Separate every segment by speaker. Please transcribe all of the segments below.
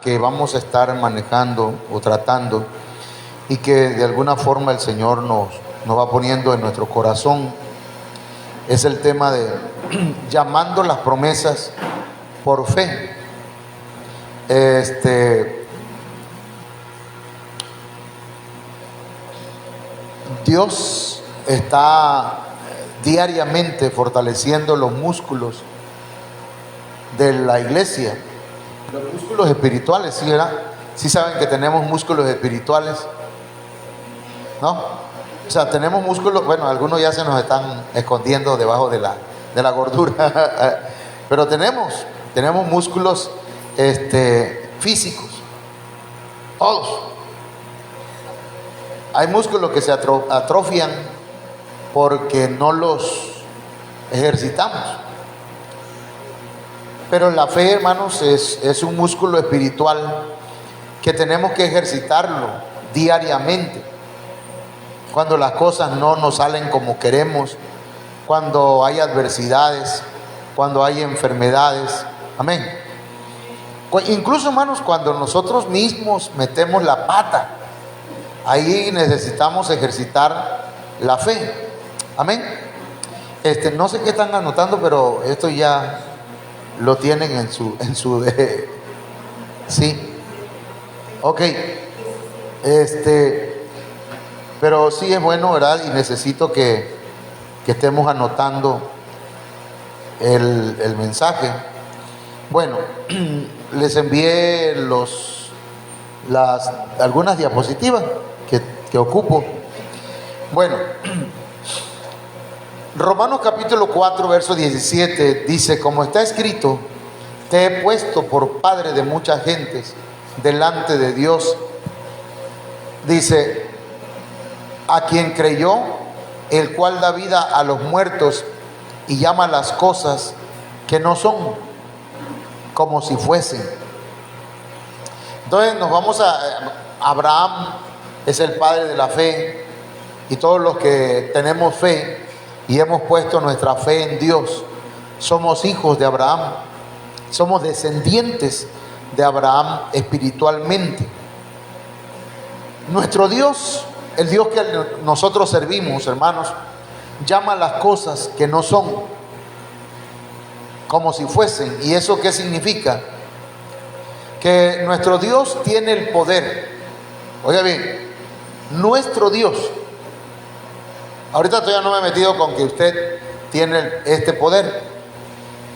Speaker 1: que vamos a estar manejando o tratando y que de alguna forma el Señor nos va poniendo en nuestro corazón es el tema de llamando las promesas por fe. Dios está diariamente fortaleciendo los músculos de la iglesia, los músculos espirituales, ¿sí, verdad? ¿Sí saben que tenemos músculos espirituales? ¿No? O sea, tenemos músculos, bueno, algunos ya se nos están escondiendo debajo de la gordura, pero tenemos músculos físicos, todos. Hay músculos que se atrofian porque no los ejercitamos. Pero la fe, hermanos, es un músculo espiritual que tenemos que ejercitarlo diariamente. Cuando las cosas no nos salen como queremos, cuando hay adversidades, cuando hay enfermedades. Amén. Incluso, hermanos, cuando nosotros mismos metemos la pata, ahí necesitamos ejercitar la fe. Amén. No sé qué están anotando, pero esto ya lo tienen en su sí. Ok. Pero sí es bueno, ¿verdad? Y necesito que estemos anotando el mensaje. Bueno, les envié algunas diapositivas que ocupo. Bueno, Romanos capítulo 4, verso 17 dice: como está escrito, te he puesto por padre de muchas gentes delante de Dios. Dice: a quien creyó, el cual da vida a los muertos y llama las cosas que no son como si fuesen. Entonces nos vamos a Abraham es el padre de la fe, y todos los que tenemos fe y hemos puesto nuestra fe en Dios somos hijos de Abraham, somos descendientes de Abraham espiritualmente. Nuestro Dios, el Dios que nosotros servimos, hermanos, llama las cosas que no son como si fuesen. ¿Y eso qué significa? Que nuestro Dios tiene el poder. Oiga bien, nuestro Dios. Ahorita todavía no me he metido con que usted tiene este poder.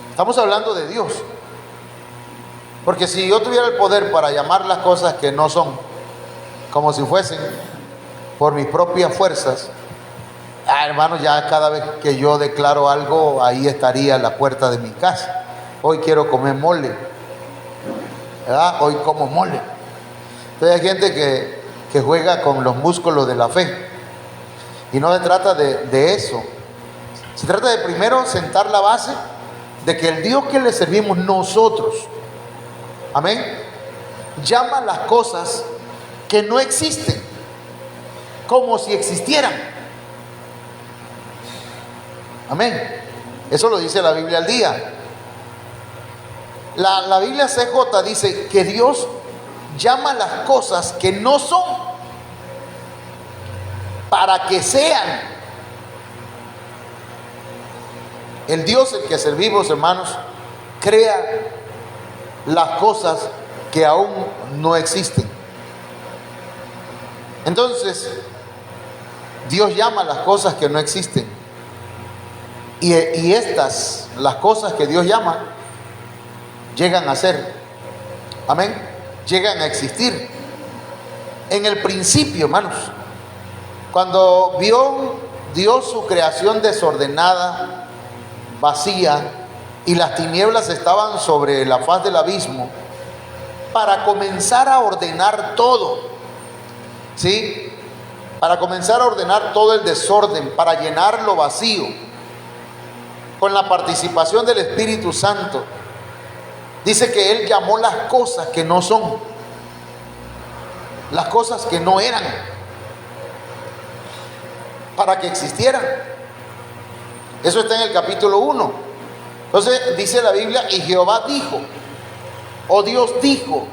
Speaker 1: Estamos hablando de Dios. Porque si yo tuviera el poder para llamar las cosas que no son como si fuesen, por mis propias fuerzas, hermanos, ya cada vez que yo declaro algo, ahí estaría la puerta de mi casa. Hoy quiero comer mole, ¿verdad? Hoy como mole. Entonces hay gente que juega con los músculos de la fe, y no se trata de eso. Se trata de primero sentar la base de que el Dios que le servimos nosotros, amén, llama las cosas que no existen como si existieran. Amén. Eso lo dice la Biblia al día. La Biblia CJ dice que Dios llama las cosas que no son para que sean. El Dios el que servimos, hermanos, crea las cosas que aún no existen. Entonces, Dios llama las cosas que no existen. Y las cosas que Dios llama, llegan a ser. Amén. Llegan a existir. En el principio, hermanos, cuando vio Dios su creación desordenada, vacía, y las tinieblas estaban sobre la faz del abismo, para comenzar a ordenar todo, ¿sí? Para comenzar a ordenar todo el desorden, para llenar lo vacío, con la participación del Espíritu Santo, dice que Él llamó las cosas que no son, las cosas que no eran, para que existieran. Eso está en el capítulo 1. Entonces dice la Biblia: y Jehová dijo, o Dios dijo,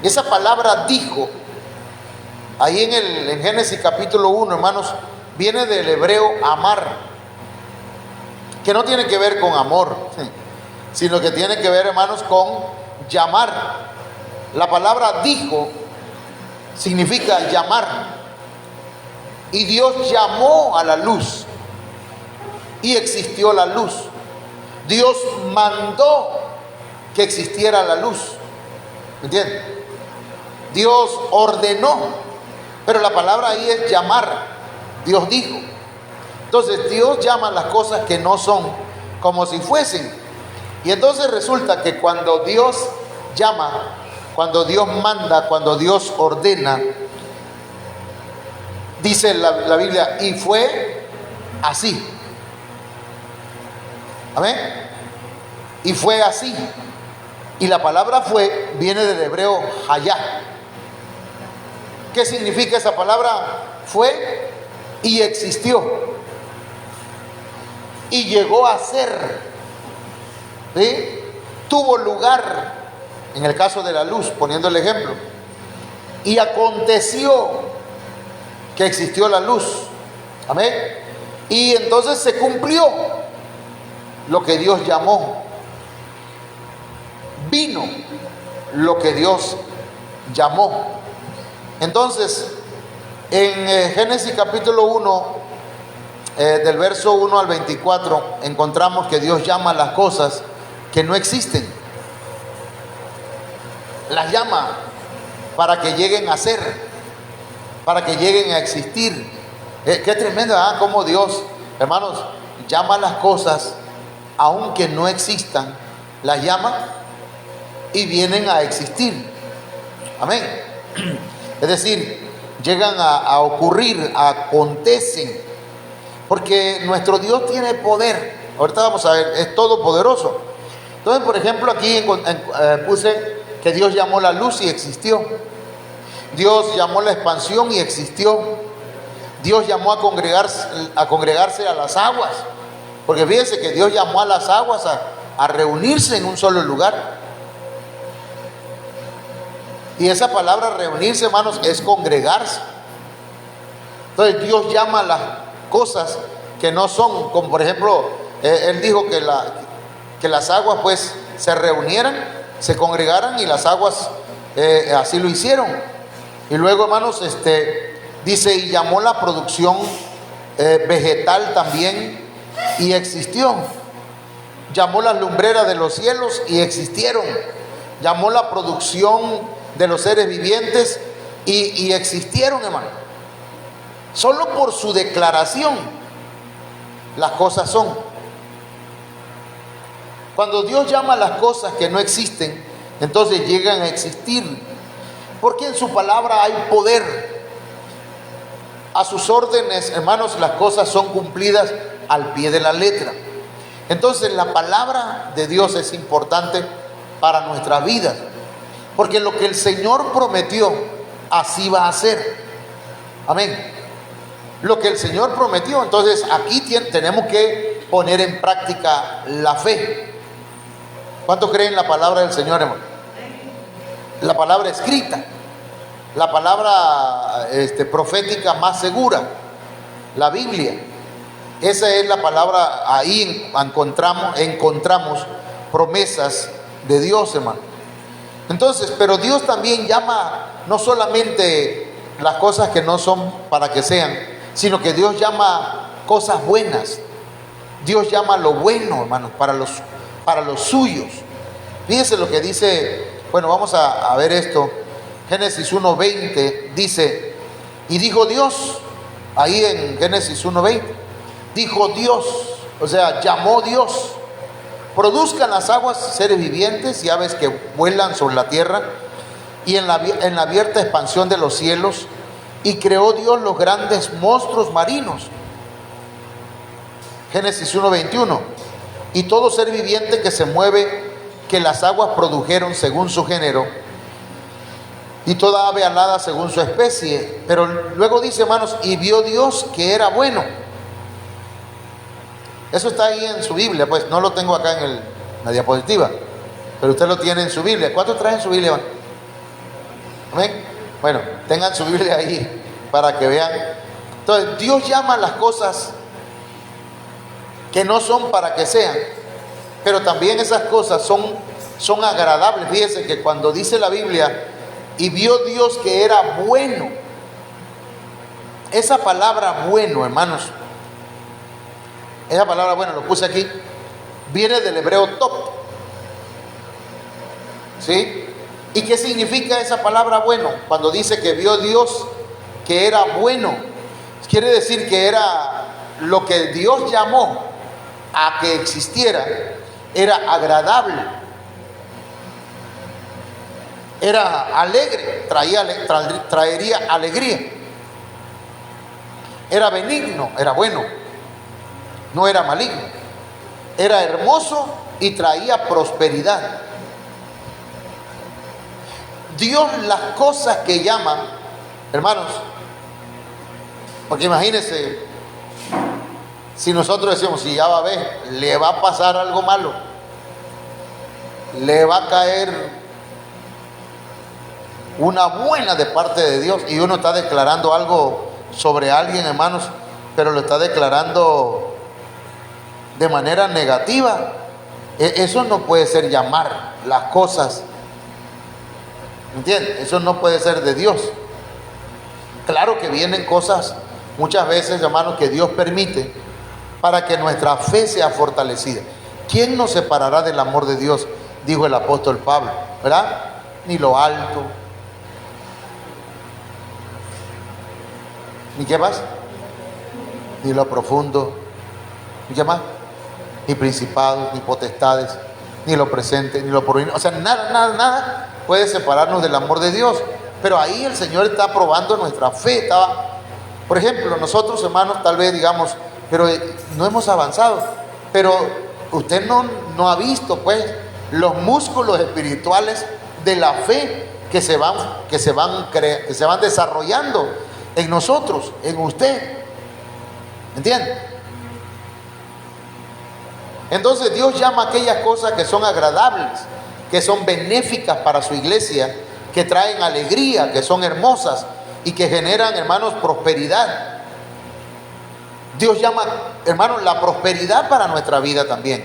Speaker 1: Esa palabra dijo, ahí en Génesis capítulo 1, hermanos, viene del hebreo amar, que no tiene que ver con amor, sino que tiene que ver, hermanos, con llamar. La palabra dijo significa llamar. Y Dios llamó a la luz y existió la luz. Dios mandó que existiera la luz. ¿Me entiendes? Dios ordenó, pero la palabra ahí es llamar. Dios dijo. Entonces Dios llama las cosas que no son como si fuesen. Y entonces resulta que cuando Dios llama, cuando Dios manda, cuando Dios ordena, dice la Biblia, y fue así. Amén. Y fue así. Y la palabra fue viene del hebreo hayá. ¿Qué significa esa palabra? Fue y existió. Y llegó a ser. ¿Sí? Tuvo lugar, en el caso de la luz, poniendo el ejemplo. Y aconteció que existió la luz. Amén. Y entonces se cumplió lo que Dios llamó. Vino lo que Dios llamó. Entonces, en Génesis capítulo 1, del verso 1 al 24, encontramos que Dios llama las cosas que no existen. Las llama para que lleguen a ser, para que lleguen a existir. Qué tremendo, ¿verdad? Como Dios, hermanos, llama las cosas aunque no existan, las llama y vienen a existir. Amén. Es decir, llegan a ocurrir, acontecen, porque nuestro Dios tiene poder. Ahorita vamos a ver, es todopoderoso. Entonces, por ejemplo, aquí puse que Dios llamó la luz y existió. Dios llamó la expansión y existió. Dios llamó a congregarse a las aguas, porque fíjense que Dios llamó a las aguas a reunirse en un solo lugar. Y esa palabra reunirse, hermanos, es congregarse. Entonces Dios llama a las cosas que no son, como por ejemplo, Él dijo que las aguas pues se reunieran, se congregaran, y las aguas así lo hicieron. Y luego, hermanos, dice, y llamó la producción vegetal también y existió. Llamó las lumbreras de los cielos y existieron. Llamó la producción de los seres vivientes y existieron, hermano. Solo por su declaración las cosas son. Cuando Dios llama a las cosas que no existen, entonces llegan a existir, porque en su palabra hay poder. A sus órdenes, hermanos, las cosas son cumplidas al pie de la letra. Entonces la palabra de Dios es importante para nuestras vidas, porque lo que el Señor prometió, así va a ser. Amén. Lo que el Señor prometió. Entonces aquí tenemos que poner en práctica la fe. ¿Cuántos creen la palabra del Señor, hermano? La palabra escrita, la palabra profética más segura, la Biblia. Esa es la palabra. Ahí encontramos promesas de Dios, hermano. Entonces, pero Dios también llama no solamente las cosas que no son para que sean, sino que Dios llama cosas buenas. Dios llama lo bueno, hermanos, para los suyos. Fíjense lo que dice, bueno, vamos a ver esto. Génesis 1:20 dice, y dijo Dios, ahí en Génesis 1:20, dijo Dios, o sea, llamó Dios, produzcan las aguas seres vivientes y aves que vuelan sobre la tierra y en la abierta expansión de los cielos, y creó Dios los grandes monstruos marinos. Génesis 1:21, y todo ser viviente que se mueve, que las aguas produjeron según su género, y toda ave alada según su especie. Pero luego dice, hermanos, y vio Dios que era bueno. Eso está ahí en su Biblia, pues no lo tengo acá en la diapositiva, pero usted lo tiene en su Biblia. ¿Cuántos traen su Biblia, hermano? ¿Ven? Bueno, tengan su Biblia ahí para que vean. Entonces, Dios llama las cosas que no son para que sean, pero también esas cosas son agradables. Fíjense que cuando dice la Biblia, y vio Dios que era bueno, esa palabra bueno, hermanos, esa palabra bueno, lo puse aquí, viene del hebreo top. ¿Sí? ¿Y qué significa esa palabra bueno? Cuando dice que vio Dios que era bueno, quiere decir que era lo que Dios llamó a que existiera, era agradable, era alegre, traería alegría, era benigno, era bueno, no era maligno, era hermoso y traía prosperidad. Dios, las cosas que llama, hermanos, porque imagínense, si nosotros decimos, si ya va a ver, le va a pasar algo malo, le va a caer una buena de parte de Dios, y uno está declarando algo sobre alguien, hermanos, pero lo está declarando de manera negativa, eso no puede ser llamar las cosas. ¿Entiendes? Eso no puede ser de Dios. Claro que vienen cosas muchas veces, hermanos, que Dios permite para que nuestra fe sea fortalecida. ¿Quién nos separará del amor de Dios? Dijo el apóstol Pablo, ¿verdad? Ni lo alto, ni qué más, ni lo profundo, ni qué más, ni principados, ni potestades, ni lo presente, ni lo porvenir. O sea, nada puede separarnos del amor de Dios. Pero ahí el Señor está probando nuestra fe. Por ejemplo, nosotros, hermanos, tal vez digamos, pero no hemos avanzado. Pero usted no ha visto, pues, los músculos espirituales de la fe que se van desarrollando en nosotros, en usted. ¿Entiende? Entonces Dios llama aquellas cosas que son agradables, que son benéficas para su iglesia, que traen alegría, que son hermosas y que generan, hermanos, prosperidad. Dios llama, hermanos, la prosperidad para nuestra vida también.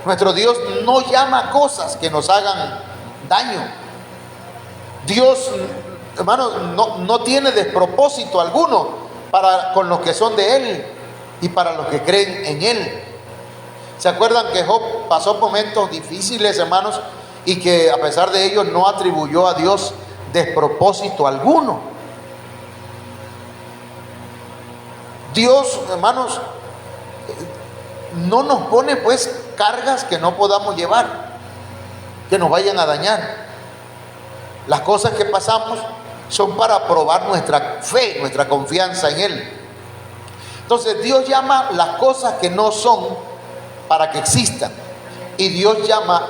Speaker 1: Nuestro Dios no llama cosas que nos hagan daño. Dios, hermanos, no tiene despropósito alguno con los que son de Él y para los que creen en Él. ¿Se acuerdan que Job pasó momentos difíciles, hermanos, y que a pesar de ello no atribuyó a Dios despropósito alguno? Dios, hermanos, no nos pone pues cargas que no podamos llevar, que nos vayan a dañar. Las cosas que pasamos son para probar nuestra fe, nuestra confianza en Él. Entonces Dios llama las cosas que no son para que existan, y Dios llama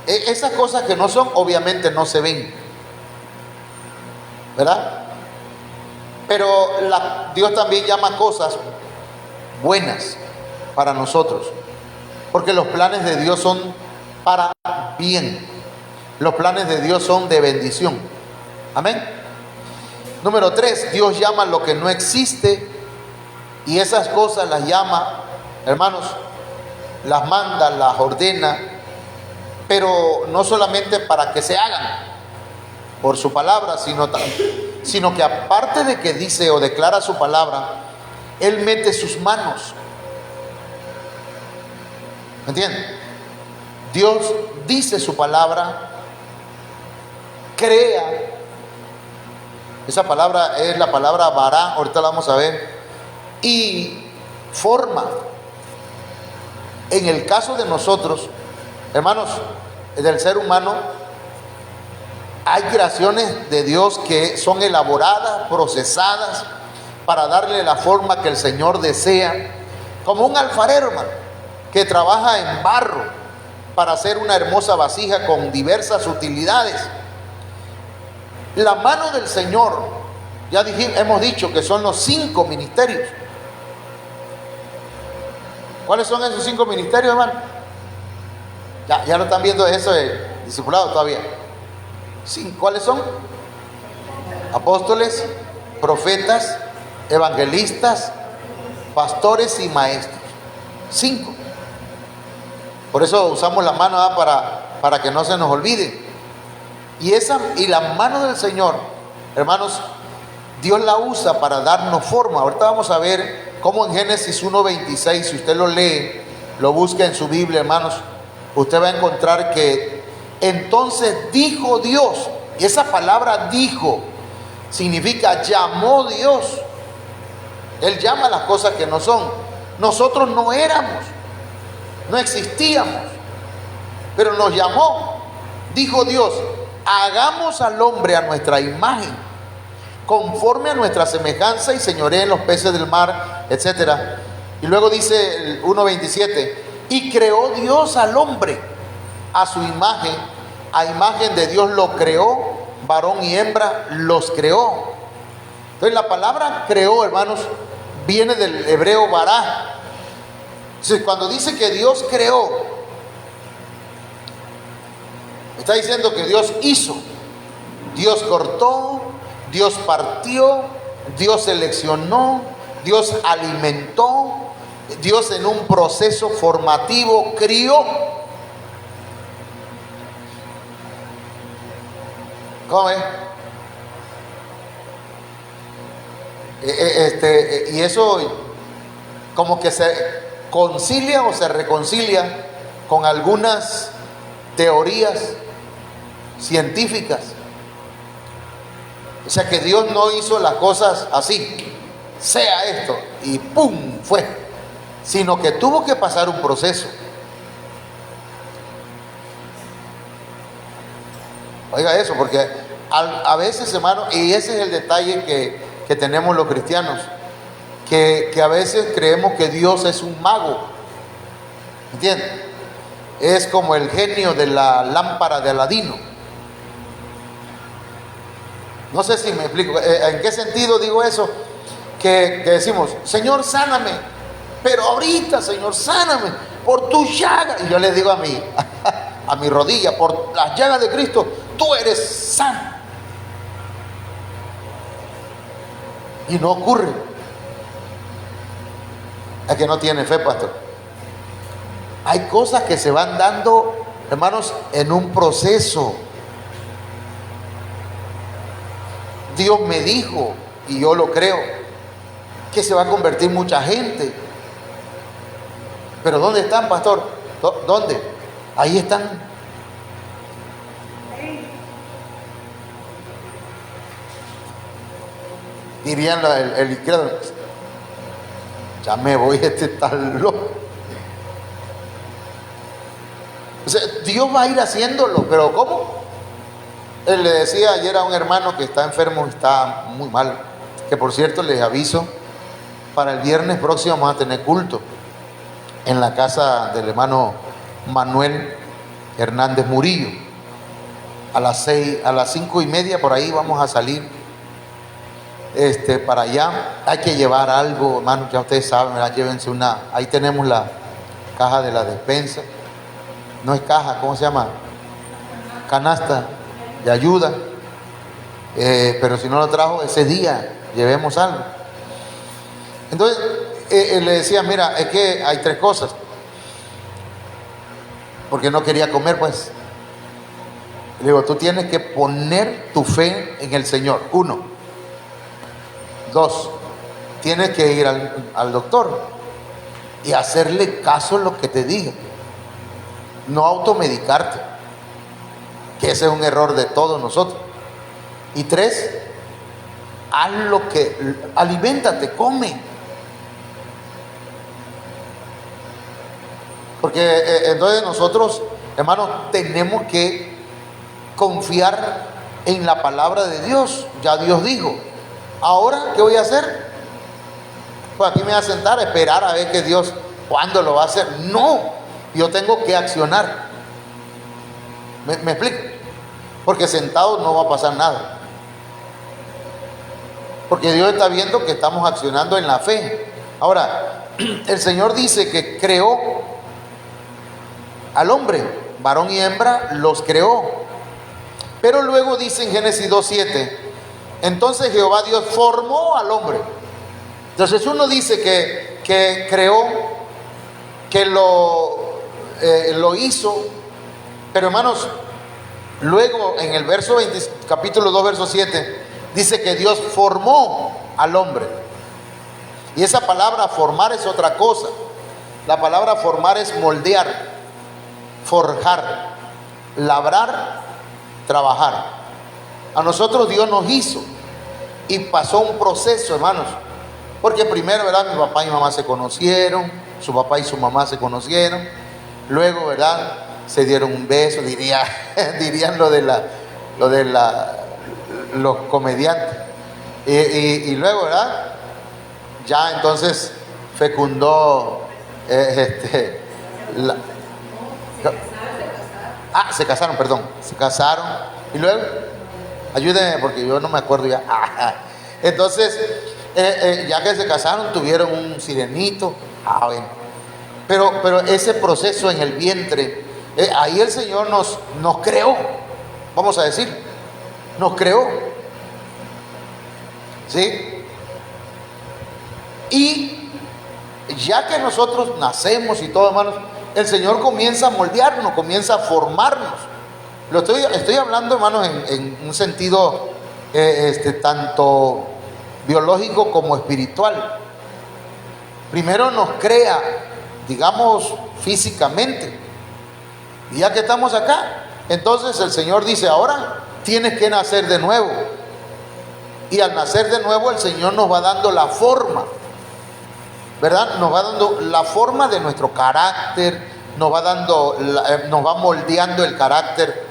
Speaker 1: esas cosas que no son, obviamente no se ven, ¿verdad? Pero Dios también llama cosas buenas para nosotros, porque los planes de Dios son para bien. Los planes de Dios son de bendición. Amén. Número 3, Dios llama lo que no existe, y esas cosas las llama, hermanos, las manda, las ordena, pero no solamente para que se hagan por su palabra, sino que aparte de que dice o declara su palabra, Él mete sus manos. ¿Me entienden? Dios dice su palabra, crea. Esa palabra es la palabra vará, ahorita la vamos a ver, y forma. En el caso de nosotros, hermanos, del ser humano, hay creaciones de Dios que son elaboradas, procesadas, para darle la forma que el Señor desea, como un alfarero, hermano, que trabaja en barro para hacer una hermosa vasija con diversas utilidades. La mano del Señor, ya hemos dicho que son los 5 ministerios. ¿Cuáles son esos 5 ministerios, hermano? Ya lo están viendo eso de discipulado todavía. Sí, ¿cuáles son? apóstoles, profetas, evangelistas, pastores y maestros. 5. Por eso usamos la mano para que no se nos olvide. Y la mano del Señor, hermanos, Dios la usa para darnos forma. Ahorita vamos a ver cómo en Génesis 1:26, si usted lo lee, lo busca en su Biblia, hermanos, usted va a encontrar que entonces dijo Dios. Y esa palabra dijo significa llamó Dios. Él llama las cosas que no son. Nosotros no éramos, no existíamos, pero nos llamó. Dijo Dios, hagamos al hombre a nuestra imagen, conforme a nuestra semejanza, y señoree en los peces del mar, etc. Y luego dice el 1:27, y creó Dios al hombre a su imagen, a imagen de Dios lo creó, varón y hembra los creó. Entonces la palabra creó, hermanos, viene del hebreo bará. Entonces, cuando dice que Dios creó, está diciendo que Dios hizo, Dios cortó, Dios partió, Dios seleccionó, Dios alimentó, Dios en un proceso formativo crió. ¿Cómo es? Y eso como que se concilia o se reconcilia con algunas teorías científicas. O sea que Dios no hizo las cosas así, sea esto y ¡pum! Fue, sino que tuvo que pasar un proceso. Oiga eso, porque a veces, hermano, y ese es el detalle que tenemos los cristianos, que a veces creemos que Dios es un mago, ¿entiendes? Es como el genio de la lámpara de Aladino. No sé si me explico. ¿En qué sentido digo eso? Que decimos, Señor, sáname, pero ahorita, Señor, sáname por tu llaga. Y yo le digo a mi rodilla, por las llagas de Cristo, tú eres sano. Y no ocurre. Es que no tiene fe, pastor. Hay cosas que se van dando, hermanos, en un proceso. Dios me dijo, y yo lo creo, que se va a convertir mucha gente. Pero ¿dónde están, pastor? ¿Dónde? Ahí están. Dirían el incrédulo, ya me voy, este tal loco. O sea, Dios va a ir haciéndolo, pero ¿cómo? Él le decía ayer a un hermano que está enfermo, está muy mal, que por cierto les aviso, para el viernes próximo vamos a tener culto en la casa del hermano Manuel Hernández Murillo. A las 5:30 por ahí vamos a salir para allá. Hay que llevar algo, hermano, ya ustedes saben, ¿verdad? Llévense ahí tenemos la caja de la despensa. No es caja, ¿cómo se llama? Canasta de ayuda. Pero si no lo trajo ese día, llevemos algo. Entonces le decía, mira, es que hay 3 cosas, porque no quería comer, pues. Le digo, tú tienes que poner tu fe en el Señor. 1. 2, tienes que ir al doctor y hacerle caso a lo que te diga. No automedicarte, que ese es un error de todos nosotros. Y 3, haz lo que, aliméntate, come. Porque entonces nosotros, hermanos, tenemos que confiar en la palabra de Dios. Ya Dios dijo. Ahora, ¿qué voy a hacer? Pues aquí me voy a sentar a esperar a ver que Dios, ¿cuándo lo va a hacer? No, yo tengo que accionar. ¿Me explico? Porque sentado no va a pasar nada. Porque Dios está viendo que estamos accionando en la fe. Ahora, el Señor dice que creó al hombre, varón y hembra, los creó. Pero luego dice en Génesis 2:7 Entonces Jehová Dios formó al hombre. Entonces uno dice que creó, que lo hizo, pero hermanos, luego en el verso 20, capítulo 2, verso 7, dice que Dios formó al hombre. Y esa palabra formar es otra cosa. La palabra formar es moldear, forjar, labrar, trabajar. A nosotros Dios nos hizo y pasó un proceso, hermanos. Porque primero, ¿verdad? Mi papá y mi mamá se conocieron, su papá y su mamá se conocieron. Luego, ¿verdad? Se dieron un beso, dirían los comediantes. Y luego, ¿verdad? Ya entonces fecundó se casaron, perdón. Se casaron. Y luego, ayúdenme porque yo no me acuerdo ya. Entonces, ya que se casaron, tuvieron un sirenito. Bueno. Pero ese proceso en el vientre, ahí el Señor nos creó, vamos a decir, nos creó. ¿Sí? Y ya que nosotros nacemos y todo, hermanos, el Señor comienza a moldearnos, comienza a formarnos. Estoy hablando, hermanos, en un sentido tanto biológico como espiritual. Primero nos crea, digamos, físicamente. Y ya que estamos acá, entonces el Señor dice, ahora tienes que nacer de nuevo. Y al nacer de nuevo el Señor nos va dando la forma, ¿verdad? Nos va dando la forma de nuestro carácter, nos va moldeando el carácter.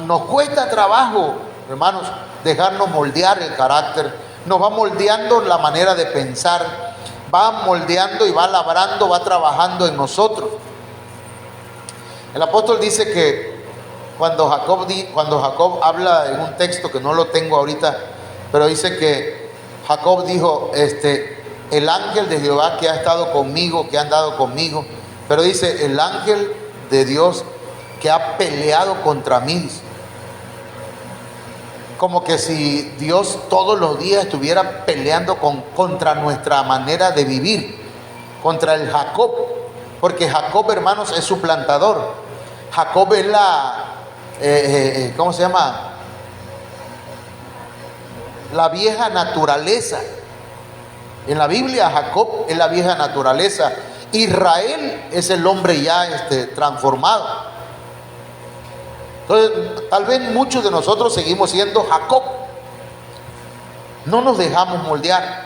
Speaker 1: Nos cuesta trabajo, hermanos, dejarnos moldear el carácter. Nos va moldeando la manera de pensar, va moldeando y va labrando, va trabajando en nosotros. El apóstol dice que cuando Jacob habla en un texto que no lo tengo ahorita, pero dice que Jacob dijo, el ángel de Jehová que ha estado conmigo, que ha andado conmigo, pero dice, el ángel de Dios que ha peleado contra mí. Como que si Dios todos los días estuviera peleando contra nuestra manera de vivir, contra el Jacob, porque Jacob, hermanos, es suplantador. Jacob es ¿cómo se llama? La vieja naturaleza. En la Biblia Jacob es la vieja naturaleza. Israel es el hombre ya transformado. Entonces, tal vez muchos de nosotros seguimos siendo Jacob. No nos dejamos moldear.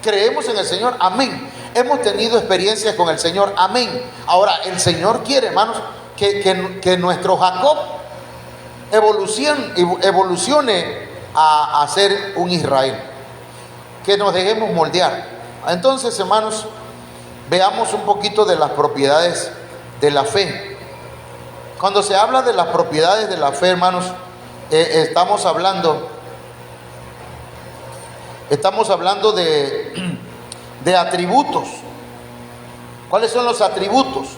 Speaker 1: Creemos en el Señor, amén. Hemos tenido experiencias con el Señor, amén. Ahora, el Señor quiere, hermanos, que nuestro Jacob evolucione a ser un Israel. Que nos dejemos moldear. Entonces, hermanos, veamos un poquito de las propiedades de la fe. Cuando se habla de las propiedades de la fe, hermanos, estamos hablando de atributos. ¿Cuáles son los atributos?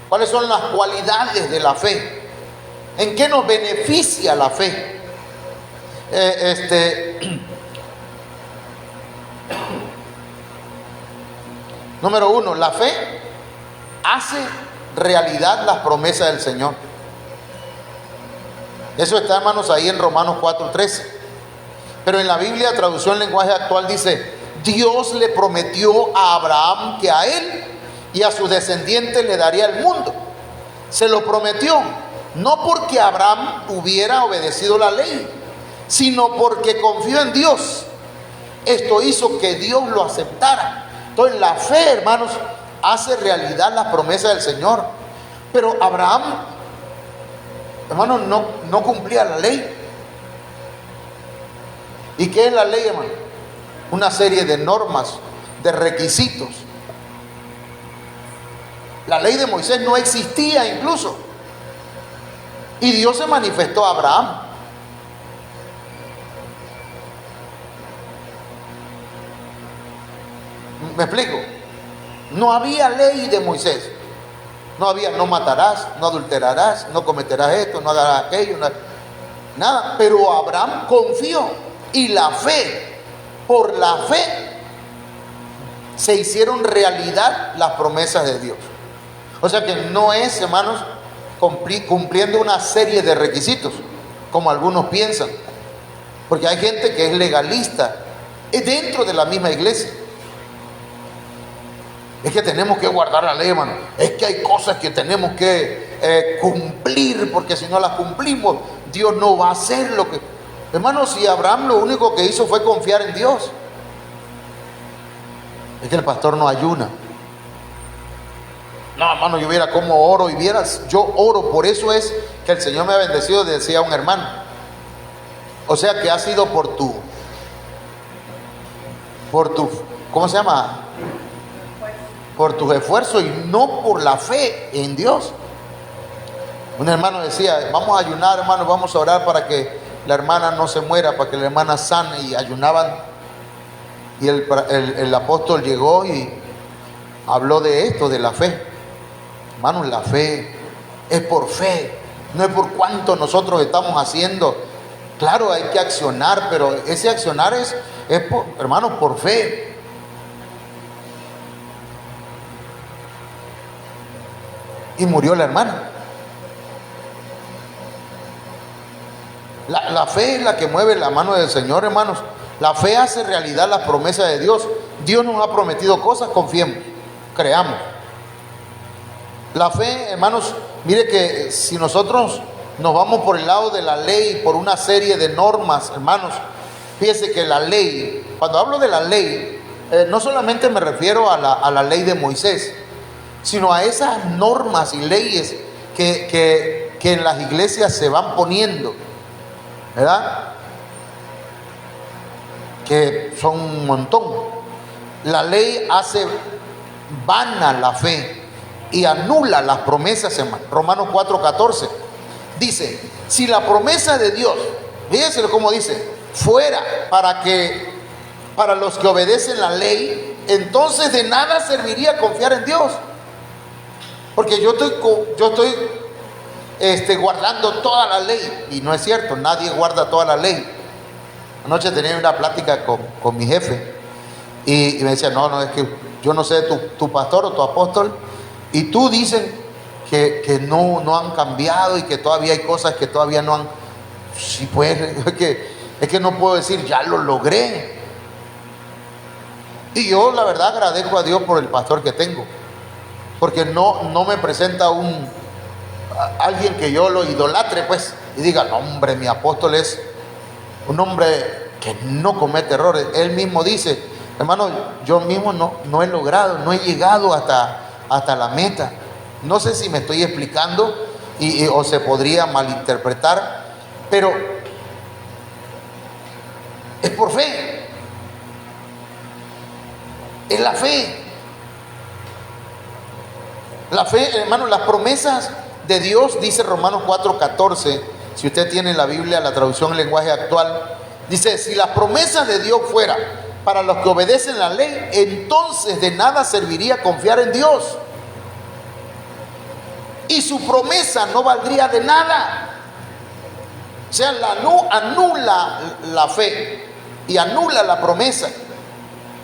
Speaker 1: ¿Cuáles son las cualidades de la fe? ¿En qué nos beneficia la fe? Número uno, la fe hace realidad las promesas del Señor. Eso está, hermanos, ahí en Romanos 4:13. Pero en la Biblia, traducción lenguaje actual, dice: Dios le prometió a Abraham que a él y a sus descendientes le daría el mundo. Se lo prometió, no porque Abraham hubiera obedecido la ley, sino porque confió en Dios. Esto hizo que Dios lo aceptara. Entonces la fe, hermanos, hace realidad las promesas del Señor. Pero Abraham, hermanos, no cumplía la ley. ¿Y qué es la ley, hermano? Una serie de normas, de requisitos. La ley de Moisés no existía incluso. Y Dios se manifestó a Abraham. ¿Me explico? No había ley de Moisés. No había, no matarás, no adulterarás, no cometerás esto, no harás aquello, nada. Pero Abraham confió. Y la fe, por la fe, se hicieron realidad las promesas de Dios. O sea que no es, hermanos, cumpliendo una serie de requisitos, como algunos piensan. Porque hay gente que es legalista dentro de la misma iglesia. Es que tenemos que guardar la ley, hermano. Es que hay cosas que tenemos que cumplir, porque si no las cumplimos, Dios no va a hacer lo que... Hermano, si Abraham lo único que hizo fue confiar en Dios. Es que el pastor no ayuna. No, hermano, yo viera cómo oro y vieras, yo oro, por eso es que el Señor me ha bendecido, decía un hermano. O sea que ha sido por tu, ¿cómo se llama? Por tus esfuerzos y no por la fe en Dios. Un hermano decía, vamos a ayunar, hermano, vamos a orar para que la hermana no se muera, para que la hermana sane, y ayunaban. Y el apóstol llegó y habló de esto, de la fe. Hermanos, la fe es por fe, no es por cuánto nosotros estamos haciendo. Claro, hay que accionar, pero ese accionar es por, hermanos, por fe. Y murió la hermana. La fe es la que mueve la mano del Señor, hermanos. La fe hace realidad las promesas de Dios. Dios nos ha prometido cosas, confiemos, creamos. La fe, hermanos, mire que si nosotros nos vamos por el lado de la ley, por una serie de normas, hermanos, fíjese que la ley, cuando hablo de la ley, no solamente me refiero a la ley de Moisés, sino a esas normas y leyes que en las iglesias se van poniendo, ¿verdad? Que son un montón. La ley hace vana la fe y anula las promesas, hermano. Romanos 4:14 dice, si la promesa de Dios, fíjense cómo dice, fuera para los que obedecen la ley, entonces de nada serviría confiar en Dios. Porque yo estoy guardando toda la ley, y no es cierto, nadie guarda toda la ley. Anoche tenía una plática con mi jefe y me decía, no, es que yo no sé, tu pastor o tu apóstol, y tú dicen que no han cambiado y que todavía hay cosas que todavía no han... Sí, pues, es que no puedo decir, ya lo logré. Y yo la verdad agradezco a Dios por el pastor que tengo, porque no me presenta alguien que yo lo idolatre, pues, y diga, no, hombre, mi apóstol es un hombre que no comete errores. Él mismo dice, hermano, yo mismo no he logrado, no he llegado hasta la meta. No sé si me estoy explicando o se podría malinterpretar, pero es por fe. Es la fe. La fe, hermano, las promesas de Dios, dice Romanos 4:14, si usted tiene la Biblia, la traducción en lenguaje actual, dice, si las promesas de Dios fuera para los que obedecen la ley, entonces de nada serviría confiar en Dios. Y su promesa no valdría de nada. O sea, anula la fe y anula la promesa.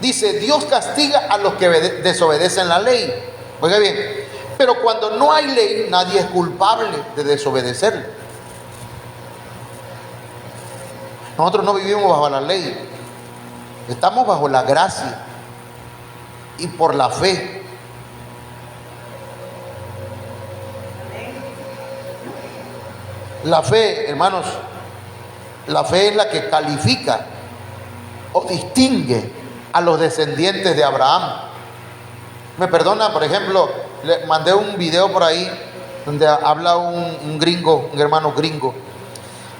Speaker 1: Dice, Dios castiga a los que desobedecen la ley. Oiga bien, pero cuando no hay ley, nadie es culpable de desobedecerla. Nosotros no vivimos bajo la ley, estamos bajo la gracia y por la fe. La fe, hermanos, la fe es la que califica o distingue a los descendientes de Abraham. Me perdona, por ejemplo, le mandé un video por ahí donde habla un gringo, un hermano gringo,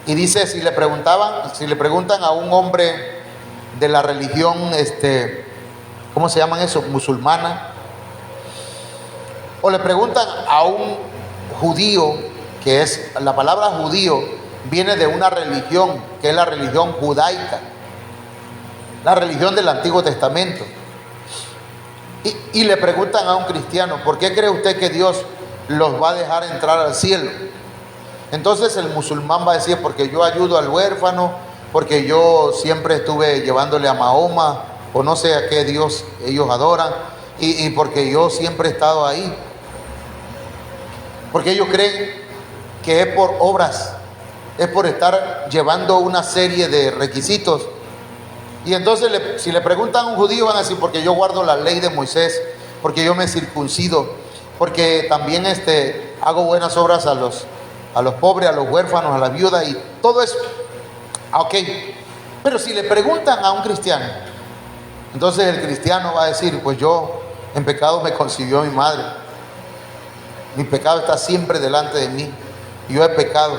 Speaker 1: y dice, si le preguntan a un hombre de la religión, ¿cómo se llaman eso? Musulmana, o le preguntan a un judío, que es, la palabra judío viene de una religión, que es la religión judaica, la religión del Antiguo Testamento. Y le preguntan a un cristiano, ¿por qué cree usted que Dios los va a dejar entrar al cielo? Entonces el musulmán va a decir, porque yo ayudo al huérfano, porque yo siempre estuve llevándole a Mahoma o no sé a qué Dios ellos adoran, y porque yo siempre he estado ahí. Porque ellos creen que es por obras, es por estar llevando una serie de requisitos. Y entonces si le preguntan a un judío van a decir, porque yo guardo la ley de Moisés, porque yo me circuncido, porque también hago buenas obras a los pobres, a los huérfanos, a las viudas y todo eso. Ok, pero si le preguntan a un cristiano, entonces el cristiano va a decir, pues yo en pecado me concibió mi madre, mi pecado está siempre delante de mí, yo he pecado.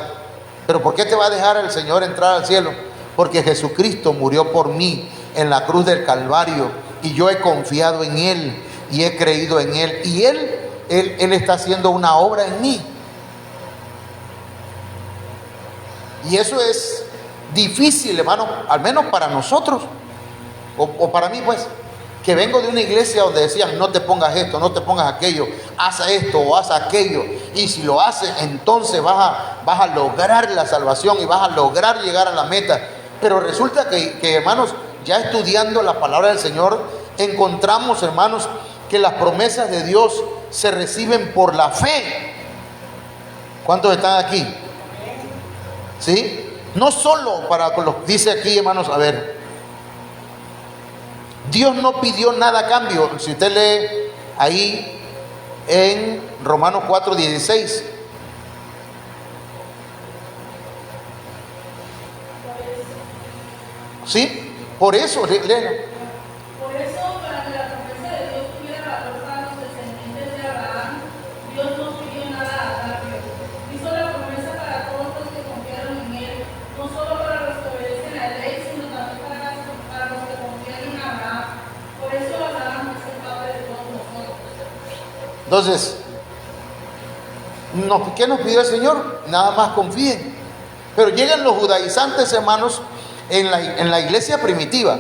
Speaker 1: Pero ¿por qué te va a dejar el Señor entrar al cielo? Porque Jesucristo murió por mí en la cruz del Calvario y yo he confiado en Él y he creído en Él, y Él está haciendo una obra en mí. Y eso es difícil, hermano, al menos para nosotros, o para mí, pues, que vengo de una iglesia donde decían, no te pongas esto, no te pongas aquello, haz esto o haz aquello, y si lo haces, entonces vas a lograr la salvación y vas a lograr llegar a la meta. Pero resulta que, hermanos, ya estudiando la palabra del Señor, encontramos, hermanos, que las promesas de Dios se reciben por la fe. ¿Cuántos están aquí? ¿Sí? No solo para lo que dice aquí, hermanos, a ver, Dios no pidió nada a cambio. Si usted lee ahí en Romanos 4:16, ¿sí? Por eso, léelo.
Speaker 2: Por eso, para que la promesa de Dios tuviera valor para los descendientes de Abraham, Dios no pidió nada a cambio. Hizo la promesa para todos los que confiaron en Él, no solo para los que obedecen la ley, sino también para los que confían en Abraham. Por eso Abraham es el padre de todos nosotros.
Speaker 1: Entonces, ¿qué nos pidió el Señor? Nada más confíen. Pero llegan los judaizantes, hermanos, en la iglesia primitiva.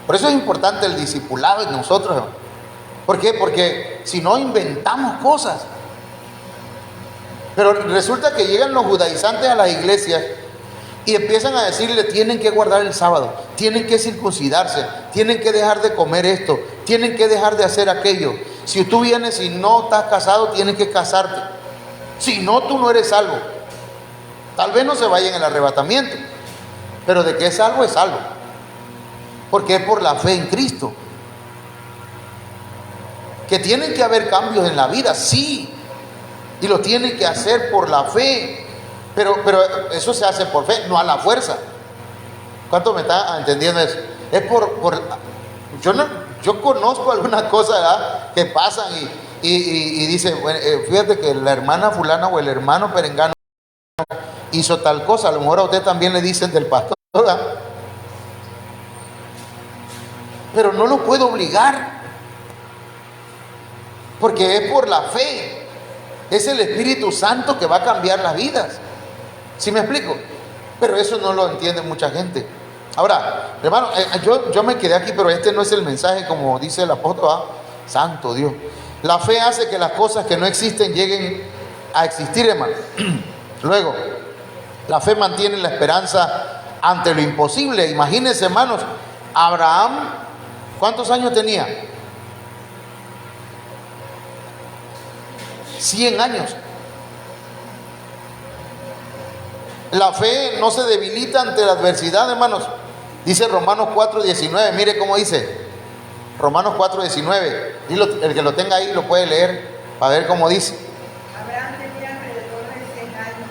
Speaker 1: Por eso es importante el discipulado en nosotros. ¿Por qué? Porque si no inventamos cosas. Pero resulta que llegan los judaizantes a las iglesias y empiezan a decirle, tienen que guardar el sábado, tienen que circuncidarse, tienen que dejar de comer esto, tienen que dejar de hacer aquello. Si tú vienes y no estás casado, tienes que casarte. Si no, tú no eres salvo. Tal vez no se vaya en el arrebatamiento, pero de que es salvo, es salvo. Porque es por la fe en Cristo. Que tienen que haber cambios en la vida, sí. Y lo tienen que hacer por la fe. Pero eso se hace por fe, no a la fuerza. ¿Cuánto me está entendiendo eso? Es yo conozco algunas cosas, ¿verdad?, que pasan y dice, bueno, fíjate que la hermana fulana o el hermano perengano hizo tal cosa. A lo mejor a usted también le dicen del pastor, ¿verdad? Pero no lo puedo obligar, porque es por la fe. Es el Espíritu Santo que va a cambiar las vidas. ¿Sí me explico? Pero eso no lo entiende mucha gente. Ahora, hermano, yo me quedé aquí, pero este no es el mensaje como dice el apóstol, ¿ah? Santo Dios. La fe hace que las cosas que no existen lleguen a existir, hermano. Luego, la fe mantiene la esperanza ante lo imposible. Imagínense, hermanos, Abraham, ¿cuántos años tenía? 100 años. La fe no se debilita ante la adversidad, hermanos. Dice Romanos 4:19. Mire cómo dice Romanos 4:19. El que lo tenga ahí lo puede leer para ver cómo dice.
Speaker 3: Abraham tenía alrededor de 100 años.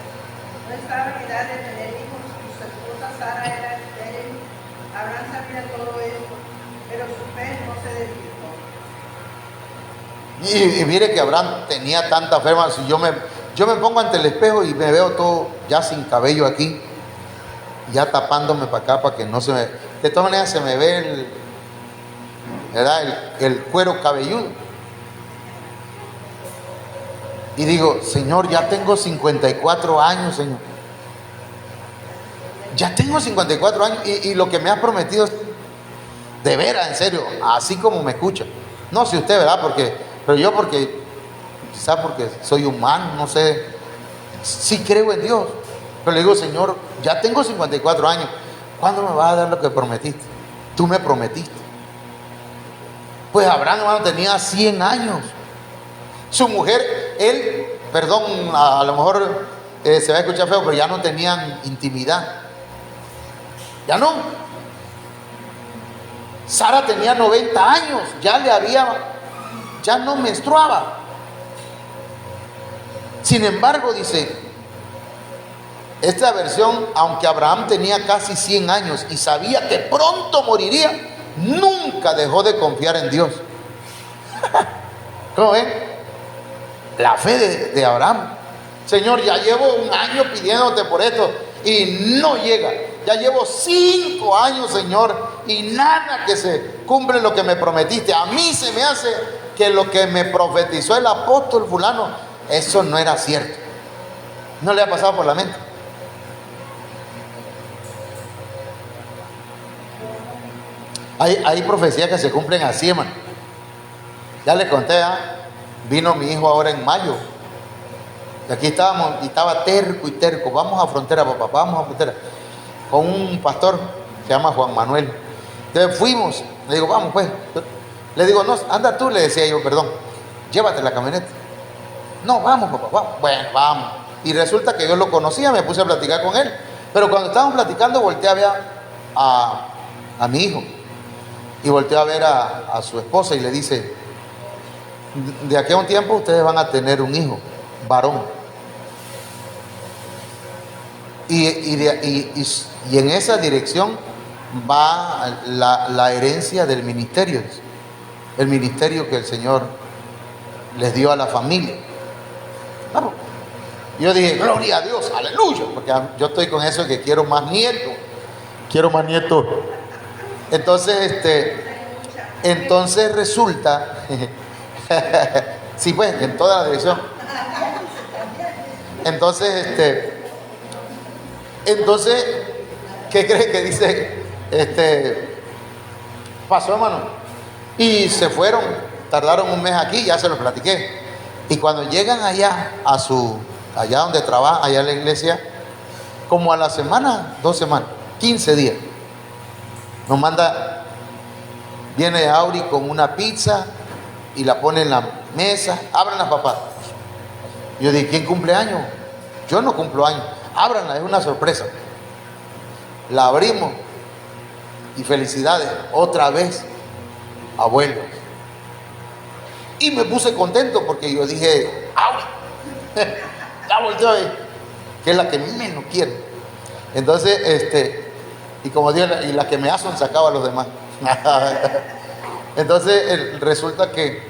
Speaker 3: No estaba en edad de tener hijos y su esposa Sara era estéril. Abraham sabía todo esto, pero su fe no se debilitó.
Speaker 1: Y mire que Abraham tenía tanta fe, hermano. Si yo me pongo ante el espejo y me veo todo ya sin cabello aquí, ya tapándome para acá para que no se me... De todas maneras se me ve el cuero cabelludo. Y digo, Señor, ya tengo 54 años, Señor. Ya tengo 54 años y lo que me has prometido, de veras, en serio, así como me escucha. No sé usted, ¿verdad? Pero yo quizás porque soy humano, no sé, sí creo en Dios. Pero le digo, Señor, ya tengo 54 años. ¿cuándo me vas a dar lo que prometiste? Tú me prometiste. Pues Abraham, hermano, tenía 100 años. Su mujer, él, perdón, a lo mejor se va a escuchar feo, pero ya no tenían intimidad. Ya no. Sara tenía 90 años, ya no menstruaba. Sin embargo, dice esta versión, aunque Abraham tenía casi 100 años y sabía que pronto moriría, nunca dejó de confiar en Dios. ¿Cómo ven? La fe de Abraham. Señor, ya llevo un año pidiéndote por esto y no llega. Ya llevo 5 años, Señor, y nada que se cumple lo que me prometiste. A mí se me hace que lo que me profetizó el apóstol fulano, eso no era cierto. ¿No le ha pasado por la mente? Hay profecías que se cumplen así, hermano. Ya le conté, vino mi hijo ahora en mayo. Y aquí estábamos, y estaba terco y terco. Vamos a frontera, papá, vamos a frontera. Con un pastor, se llama Juan Manuel. Entonces fuimos, le digo, vamos pues. Le digo, no, anda tú, le decía yo, perdón, llévate la camioneta. No, vamos, papá, vamos. Bueno, vamos. Y resulta que yo lo conocía, me puse a platicar con él. Pero cuando estábamos platicando, volteé a ver a mi hijo. Y volteó a ver a su esposa y le dice, de aquí a un tiempo ustedes van a tener un hijo, varón. Y en esa dirección va la herencia del ministerio. El ministerio que el Señor les dio a la familia. Claro. Yo dije, gloria a Dios, aleluya, porque yo estoy con eso de que quiero más nietos. Quiero más nietos. Entonces resulta, sí, pues, en toda la dirección. Entonces, ¿qué cree que dice? Pasó, hermano, y se fueron, tardaron un mes aquí, ya se los platiqué. Y cuando llegan allá allá donde trabaja, allá en la iglesia, como a la semana, 2 semanas, 15 días. Nos manda, viene Auri con una pizza y la pone en la mesa. Abran las papas. Yo dije, ¿quién cumple años? Yo no cumplo años. Ábranla, es una sorpresa. La abrimos y felicidades, otra vez, abuelo. Y me puse contento porque yo dije, Auri, ya volteó ahí, que es la que menos quiere. Entonces, y como Dios, y la que me hacen sacaba a los demás. Entonces resulta que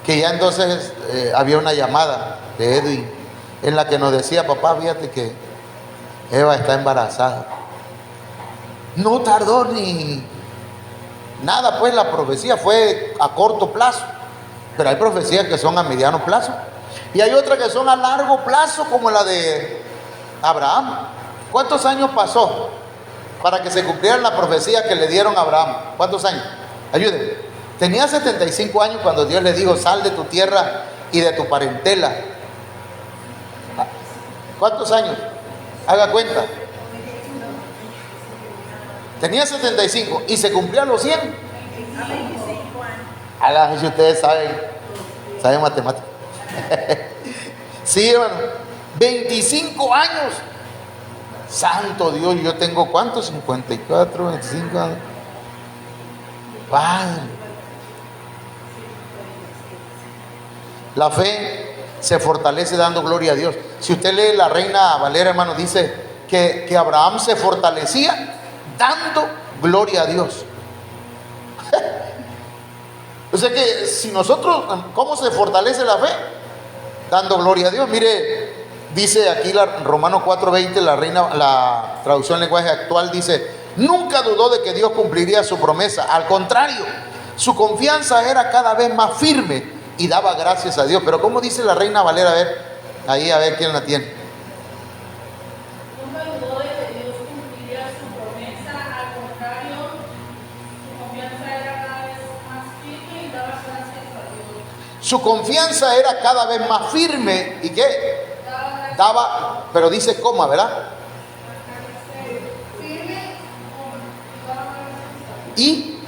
Speaker 1: ya entonces había una llamada de Edwin en la que nos decía, papá, fíjate que Eva está embarazada. No tardó ni nada, pues la profecía fue a corto plazo, pero hay profecías que son a mediano plazo y hay otras que son a largo plazo, como la de Abraham. ¿Cuántos años pasó para que se cumpliera la profecía que le dieron a Abraham? ¿Cuántos años? Ayúdenme. Tenía 75 años cuando Dios le dijo, sal de tu tierra y de tu parentela. ¿Cuántos años? Haga cuenta. Tenía 75 y se cumplían los 100. A si ustedes saben matemáticas. Sí, hermano. 25 años. Santo Dios, yo tengo ¿cuántos? 54, 25 años. Padre. La fe se fortalece dando gloria a Dios. Si usted lee la Reina Valera, hermano, dice que Abraham se fortalecía dando gloria a Dios. O sea que si nosotros, ¿cómo se fortalece la fe? Dando gloria a Dios. Mire, dice aquí Romanos 4:20, la traducción en lenguaje actual, dice, nunca dudó de que Dios cumpliría su promesa. Al contrario, su confianza era cada vez más firme y daba gracias a Dios. Pero ¿cómo dice la Reina Valera? A ver quién la tiene.
Speaker 2: Nunca dudó de que Dios cumpliría su promesa. Al contrario, su confianza era cada vez más firme y daba gracias a Dios.
Speaker 1: Su confianza era cada vez más firme. ¿Y qué? Daba, pero dice coma, ¿verdad?
Speaker 3: Firme
Speaker 1: y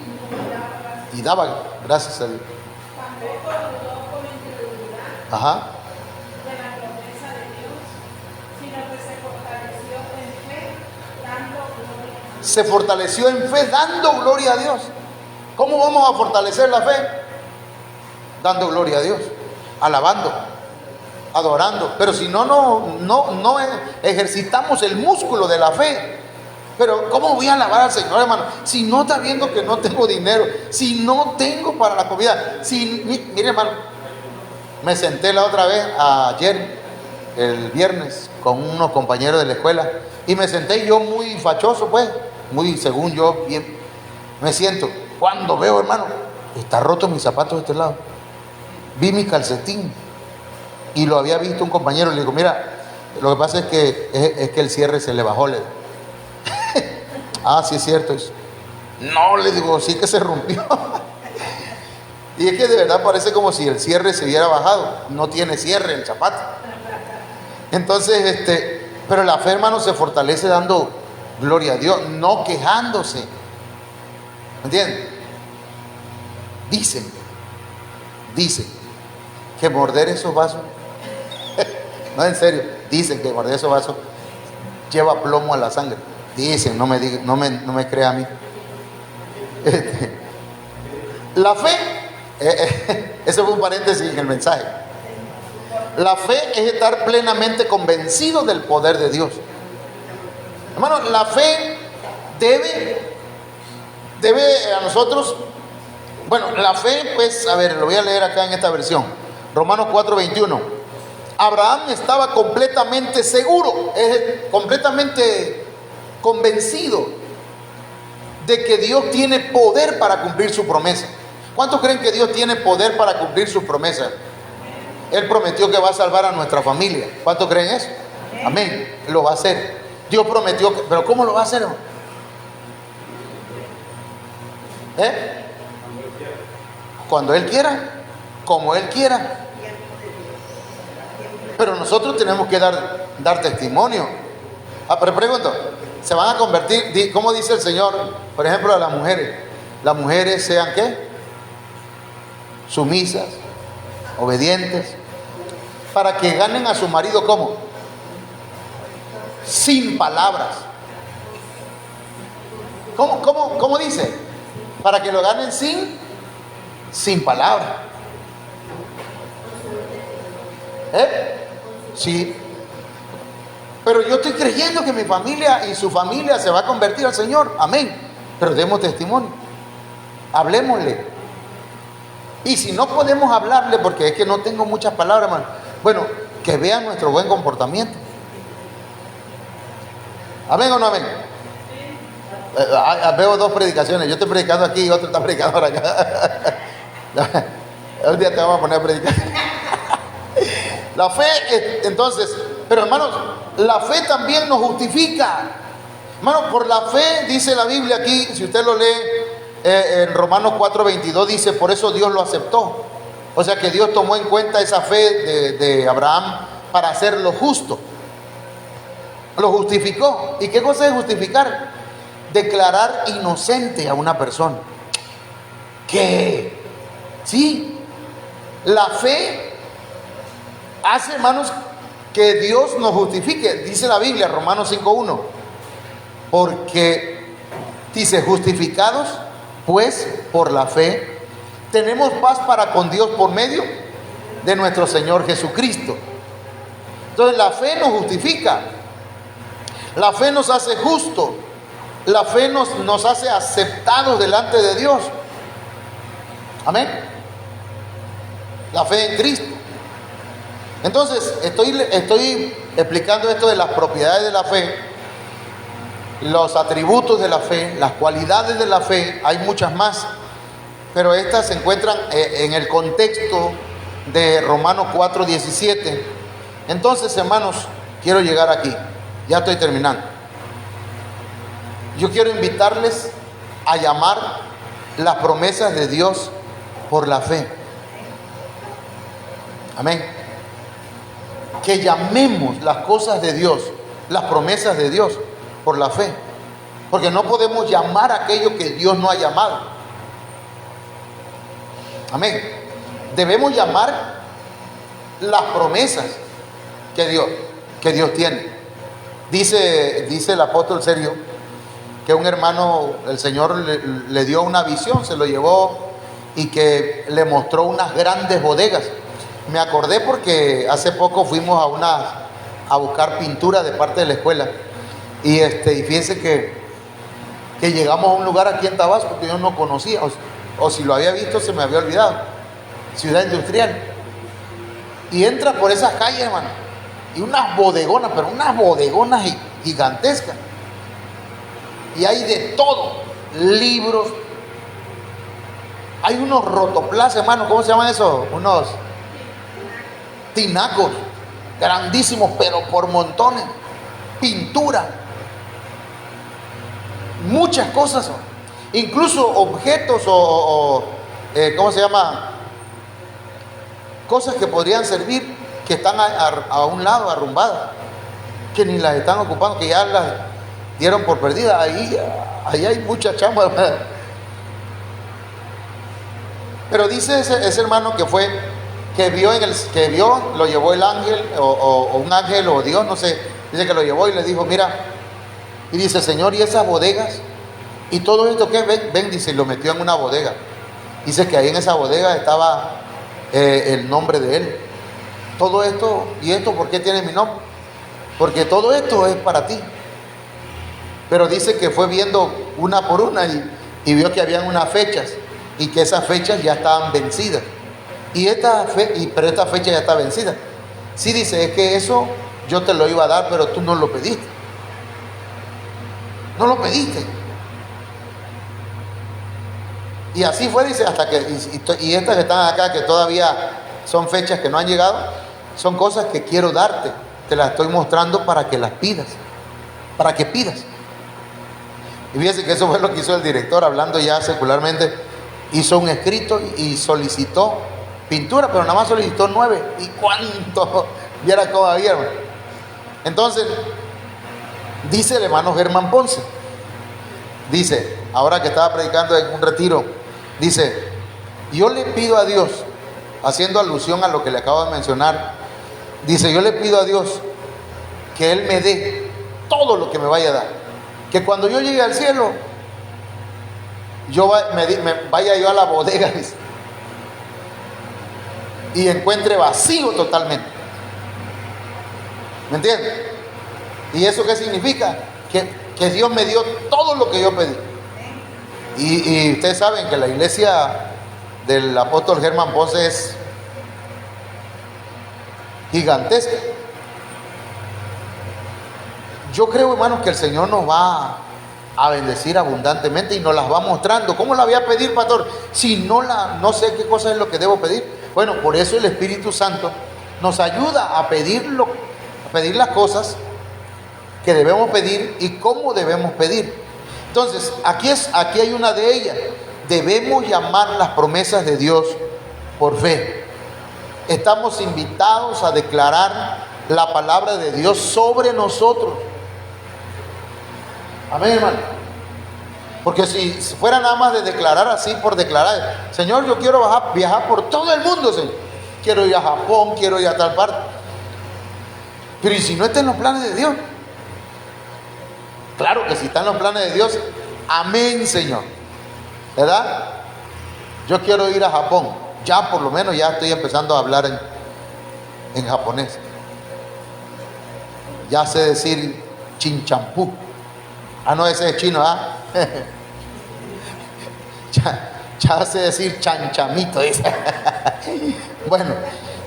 Speaker 1: daba gracias a Dios.
Speaker 2: Tampoco dudó con incredulidad
Speaker 1: Ajá.
Speaker 2: de la promesa de Dios, sino que se fortaleció en fe, dando gloria a Dios.
Speaker 1: Se fortaleció en fe dando gloria a Dios. ¿Cómo vamos a fortalecer la fe? Dando gloria a Dios, alabando, adorando. Pero si no ejercitamos el músculo de la fe. Pero ¿cómo voy a alabar al Señor, hermano? Si no está viendo que no tengo dinero, si no tengo para la comida, mire, hermano, me senté la otra vez ayer, el viernes, con unos compañeros de la escuela, y me senté yo muy fachoso, pues, muy según yo, bien, me siento. Cuando veo, hermano, está roto mis zapatos de este lado. Vi mi calcetín y lo había visto un compañero. Le digo, mira, lo que pasa es que el cierre se le bajó. Ah, sí es cierto eso. No, le digo, sí que se rompió. Y es que de verdad parece como si el cierre se hubiera bajado. No tiene cierre el zapato. Entonces, pero la fe, hermano, se fortalece dando gloria a Dios, no quejándose. ¿Me entienden? Dicen que morder esos vasos, no, en serio, dicen que morder esos vasos lleva plomo a la sangre. Dicen, no me crea a mí. La fe, eso fue un paréntesis en el mensaje. La fe es estar plenamente convencido del poder de Dios. Hermano, la fe debe a nosotros, bueno, la fe, pues, a ver, lo voy a leer acá en esta versión. Romanos 4:21. Abraham estaba completamente seguro, completamente convencido de que Dios tiene poder para cumplir su promesa. ¿Cuántos creen que Dios tiene poder para cumplir sus promesas? Él prometió que va a salvar a nuestra familia. ¿Cuántos creen eso? Amén. Lo va a hacer. Dios prometió, pero ¿cómo lo va a hacer? Cuando Él quiera, como Él quiera. Pero nosotros tenemos que dar testimonio. Pero pregunto, ¿se van a convertir? ¿Cómo dice el Señor? Por ejemplo, a las mujeres. Las mujeres sean ¿qué? Sumisas, obedientes, para que ganen a su marido, ¿cómo? Sin palabras. ¿Cómo dice? Para que lo ganen sin palabras. Sí. Pero yo estoy creyendo que mi familia y su familia se va a convertir al Señor. Amén. Pero demos testimonio. Hablemosle. Y si no podemos hablarle, porque es que no tengo muchas palabras, hermano, bueno, que vean nuestro buen comportamiento. ¿Amén o no amén? Veo dos predicaciones. Yo estoy predicando aquí y otro está predicando por acá. Un día te vamos a poner a predicar. La fe, entonces, pero hermanos, la fe también nos justifica. Hermanos, por la fe, dice la Biblia aquí, si usted lo lee en Romanos 4:22, dice, por eso Dios lo aceptó. O sea que Dios tomó en cuenta esa fe de Abraham para hacerlo justo. Lo justificó. ¿Y qué cosa es justificar? Declarar inocente a una persona. ¿Qué? Sí. La fe hace, hermanos, que Dios nos justifique. Dice la Biblia, Romanos 5:1. Porque dice, justificados pues por la fe, tenemos paz para con Dios por medio de nuestro Señor Jesucristo. Entonces la fe nos justifica. La fe nos hace justos. La fe nos hace aceptados delante de Dios. Amén. La fe en Cristo. Entonces, estoy explicando esto de las propiedades de la fe, los atributos de la fe, las cualidades de la fe. Hay muchas más, pero estas se encuentran en el contexto de Romanos 4:17. Entonces, hermanos, quiero llegar aquí. Ya estoy terminando. Yo quiero invitarles a llamar las promesas de Dios por la fe. Amén. Que llamemos las cosas de Dios, las promesas de Dios, por la fe. Porque no podemos llamar a aquello que Dios no ha llamado. Amén. Debemos llamar las promesas que Dios tiene. Dice el apóstol Sergio que un hermano, el Señor le dio una visión, se lo llevó y que le mostró unas grandes bodegas. Me acordé porque hace poco fuimos a buscar pintura de parte de la escuela y fíjense que llegamos a un lugar aquí en Tabasco que yo no conocía, o si lo había visto se me había olvidado, Ciudad Industrial, y entra por esas calles, hermano, y unas bodegonas, pero unas bodegonas gigantescas, y hay de todo, libros, hay unos rotoplas, hermano, ¿cómo se llaman esos? Unos tinacos grandísimos, pero por montones, pintura, muchas cosas, incluso objetos ¿cómo se llama? Cosas que podrían servir, que están a un lado arrumbadas, que ni las están ocupando, que ya las dieron por perdidas. Ahí hay mucha chamba, ¿verdad? Pero dice ese hermano que vio, lo llevó el ángel, o un ángel, o Dios, no sé, dice que lo llevó y le dijo, mira, y dice, Señor, ¿y esas bodegas? ¿Y todo esto qué? Ven, dice, y lo metió en una bodega. Dice que ahí en esa bodega estaba el nombre de él. Todo esto, ¿y esto por qué tiene mi nombre? Porque todo esto es para ti. Pero dice que fue viendo una por una y vio que habían unas fechas y que esas fechas ya estaban vencidas. Pero esta fecha ya está vencida. Sí, dice, es que eso yo te lo iba a dar, pero tú no lo pediste. No lo pediste. Y así fue, dice, hasta que, y estas que están acá, que todavía son fechas que no han llegado, son cosas que quiero darte. Te las estoy mostrando para que las pidas. Para que pidas. Y fíjense que eso fue lo que hizo el director, hablando ya secularmente. Hizo un escrito y solicitó pintura, pero nada más solicitó 9. ¿Y cuánto? Viera cómo había, hermano. Entonces, dice el hermano Germán Ponce, dice, ahora que estaba predicando en un retiro, dice, yo le pido a Dios, haciendo alusión a lo que le acabo de mencionar, dice, yo le pido a Dios que Él me dé todo lo que me vaya a dar, que cuando yo llegue al cielo, vaya yo a la bodega, dice, y encuentre vacío totalmente. ¿Me entiendes? ¿Y eso qué significa? Que Dios me dio todo lo que yo pedí. Y ustedes saben que la iglesia del apóstol Germán Ponce es gigantesca. Yo creo, hermanos, que el Señor nos va a bendecir abundantemente y nos las va mostrando. ¿Cómo la voy a pedir, pastor? Si no sé qué cosa es lo que debo pedir. Bueno, por eso el Espíritu Santo nos ayuda a pedir las cosas que debemos pedir y cómo debemos pedir. Entonces, aquí hay una de ellas. Debemos llamar las promesas de Dios por fe. Estamos invitados a declarar la palabra de Dios sobre nosotros. Amén, hermano. Porque si fuera nada más de declarar así por declarar, Señor, yo quiero viajar por todo el mundo, Señor. Quiero ir a Japón, quiero ir a tal parte. Pero ¿y si no está en los planes de Dios? Claro que si está en los planes de Dios, amén, Señor. ¿Verdad? Yo quiero ir a Japón. Ya por lo menos ya estoy empezando a hablar en japonés. Ya sé decir chinchampú. Ah, no, ese es chino, ¿ah? ya sé decir chanchamito, dice. Bueno,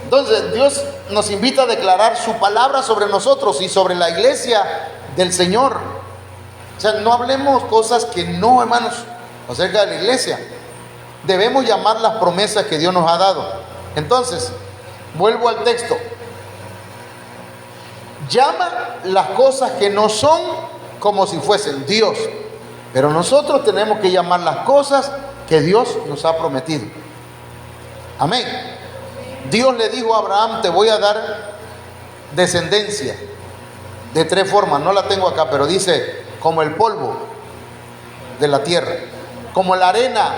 Speaker 1: entonces Dios nos invita a declarar su palabra sobre nosotros y sobre la iglesia del Señor. O sea, no hablemos cosas que no, hermanos, acerca de la iglesia. Debemos llamar las promesas que Dios nos ha dado. Entonces, vuelvo al texto. Llama las cosas que no son como si fuesen Dios. Pero nosotros tenemos que llamar las cosas que Dios nos ha prometido. Amén. Dios le dijo a Abraham, te voy a dar descendencia de 3 formas. No la tengo acá, pero dice, como el polvo, de la tierra, como la arena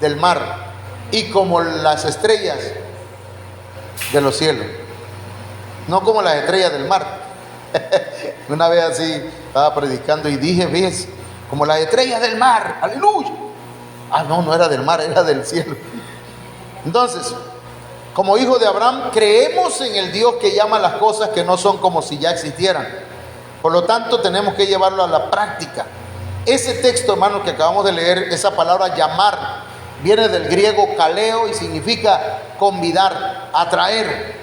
Speaker 1: del mar y como las estrellas de los cielos. No como las estrellas del mar. Una vez así estaba predicando y dije, ves, como las estrellas del mar, aleluya. Ah, no, no era del mar, era del cielo. Entonces, como hijo de Abraham, creemos en el Dios que llama las cosas que no son como si ya existieran. Por lo tanto, tenemos que llevarlo a la práctica. Ese texto, hermano, que acabamos de leer, esa palabra llamar, viene del griego kaleo y significa convidar, atraer.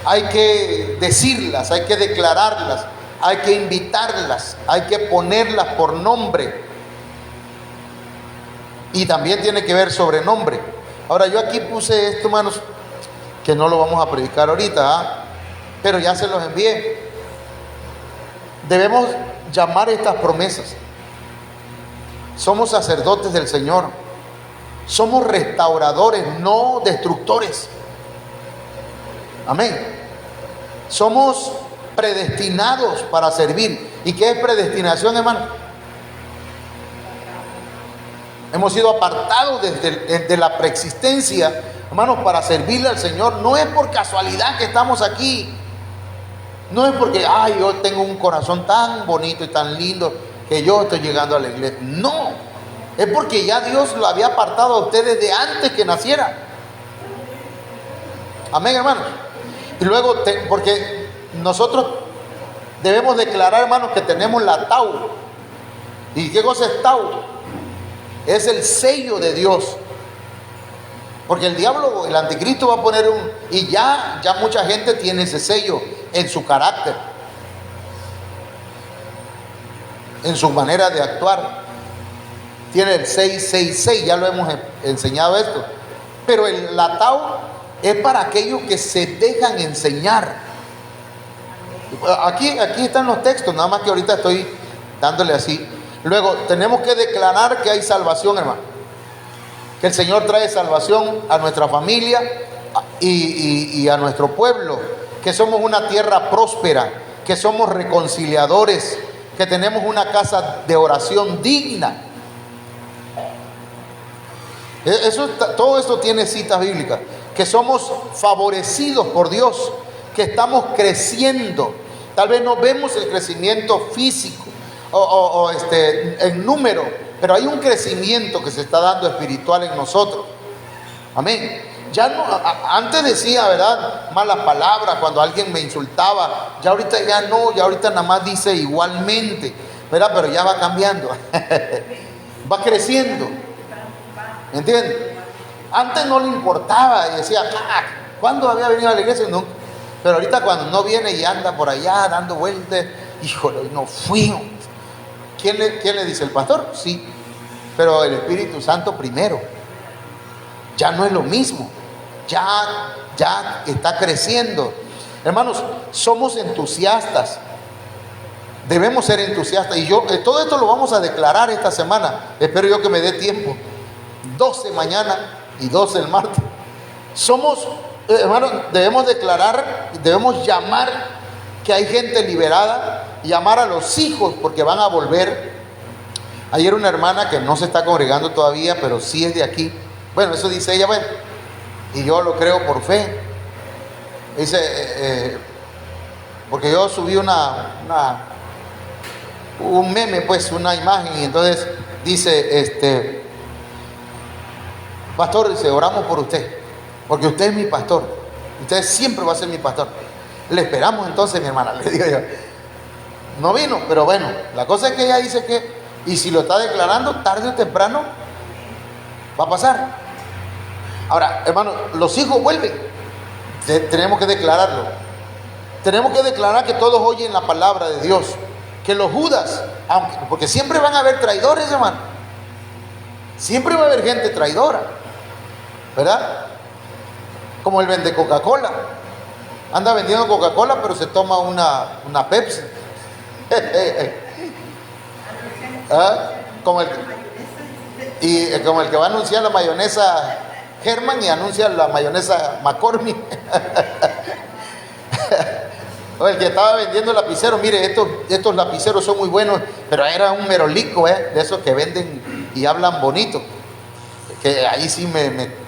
Speaker 1: Hay que decirlas, hay que declararlas, hay que invitarlas, hay que ponerlas por nombre. Y también tiene que ver sobrenombre. Ahora, yo aquí puse esto, hermanos, que no lo vamos a predicar ahorita, pero ya se los envié. Debemos llamar estas promesas. Somos sacerdotes del Señor. Somos restauradores, no destructores. Amén. Somos predestinados para servir. ¿Y qué es predestinación, hermano? Hemos sido apartados desde la preexistencia, hermanos, para servirle al Señor. No es por casualidad que estamos aquí. No es porque, ay, yo tengo un corazón tan bonito y tan lindo que yo estoy llegando a la iglesia. No, es porque ya Dios lo había apartado a usted desde antes que naciera. Amén, hermanos. Y luego, porque nosotros debemos declarar, hermanos, que tenemos la tau. ¿Y qué cosa es tau? Es el sello de Dios. Porque el diablo, el anticristo va a poner y ya mucha gente tiene ese sello en su carácter, en su manera de actuar. Tiene el 666, ya lo hemos enseñado esto. Pero el latao es para aquellos que se dejan enseñar. Aquí están los textos, nada más que ahorita estoy dándole así. Luego tenemos que declarar que hay salvación, hermano. Que el Señor trae salvación a nuestra familia y a nuestro pueblo. Que somos una tierra próspera, que somos reconciliadores, que tenemos una casa de oración digna. Todo esto tiene citas bíblicas. Que somos favorecidos por Dios, que estamos creciendo. Tal vez no vemos el crecimiento físico en número, pero hay un crecimiento que se está dando espiritual en nosotros. Amén. Ya no, antes decía, ¿verdad?, malas palabras cuando alguien me insultaba. Ya ahorita ya no, ya ahorita nada más dice igualmente, ¿verdad? Pero ya va cambiando. Va creciendo. ¿Entiendes? Antes no le importaba y decía, ¿cuándo había venido a la iglesia? No. Pero ahorita cuando no viene y anda por allá dando vueltas, híjole, no fui. ¿Quién le dice? ¿El pastor? Sí, pero el Espíritu Santo primero. Ya no es lo mismo, ya está creciendo. Hermanos, somos entusiastas, debemos ser entusiastas. Y todo esto lo vamos a declarar esta semana. Espero yo que me dé tiempo. 12 mañana y 12 el martes. Somos, hermanos, debemos declarar, debemos llamar que hay gente liberada, llamar a los hijos porque van a volver. Ayer una hermana que no se está congregando todavía, pero sí es de aquí. Bueno, eso dice ella, bueno, y yo lo creo por fe. Dice, porque yo subí un meme, pues, una imagen, y entonces dice, pastor, dice, oramos por usted, porque usted es mi pastor, usted siempre va a ser mi pastor. Le esperamos entonces, mi hermana, le digo yo. No vino, pero bueno, la cosa es que ella dice que, y si lo está declarando, tarde o temprano va a pasar. Ahora, hermano, los hijos vuelven. Tenemos que declararlo. Tenemos que declarar que todos oyen la palabra de Dios. Que los Judas, porque siempre van a haber traidores, hermano. Siempre va a haber gente traidora, ¿verdad? Como el vende Coca-Cola. Anda vendiendo Coca-Cola, pero se toma una Pepsi. ¿Ah? Como el que va a anunciar la mayonesa Herman y anuncia la mayonesa McCormick. O el que estaba vendiendo lapiceros, mire, estos lapiceros son muy buenos, pero era un merolico, de esos que venden y hablan bonito. Que ahí sí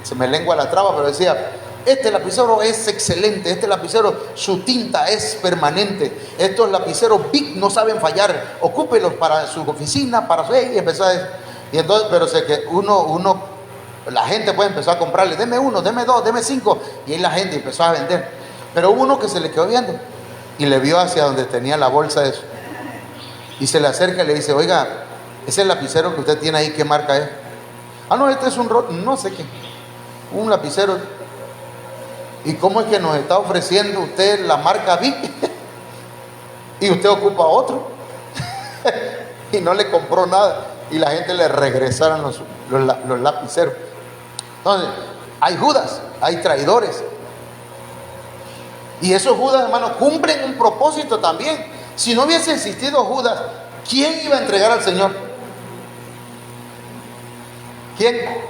Speaker 1: se me lengua la traba, pero decía, este lapicero es excelente, este lapicero, su tinta es permanente, estos lapiceros Bic no saben fallar, ocúpelos para su oficina, para su... Y empezó a decir, y entonces, pero sé que la gente pues empezó a comprarle, deme uno, deme dos, deme cinco, y ahí la gente empezó a vender. Pero hubo uno que se le quedó viendo y le vio hacia donde tenía la bolsa de eso, y se le acerca y le dice, oiga, ese lapicero que usted tiene ahí, ¿qué marca es? Ah, no, este es no sé qué, un lapicero. ¿Y cómo es que nos está ofreciendo usted la marca Bic? Y usted ocupa otro. Y no le compró nada. Y la gente le regresaron los lapiceros. Entonces, hay Judas, hay traidores. Y esos Judas, hermanos, cumplen un propósito también. Si no hubiese existido Judas, ¿quién iba a entregar al Señor? ¿Quién?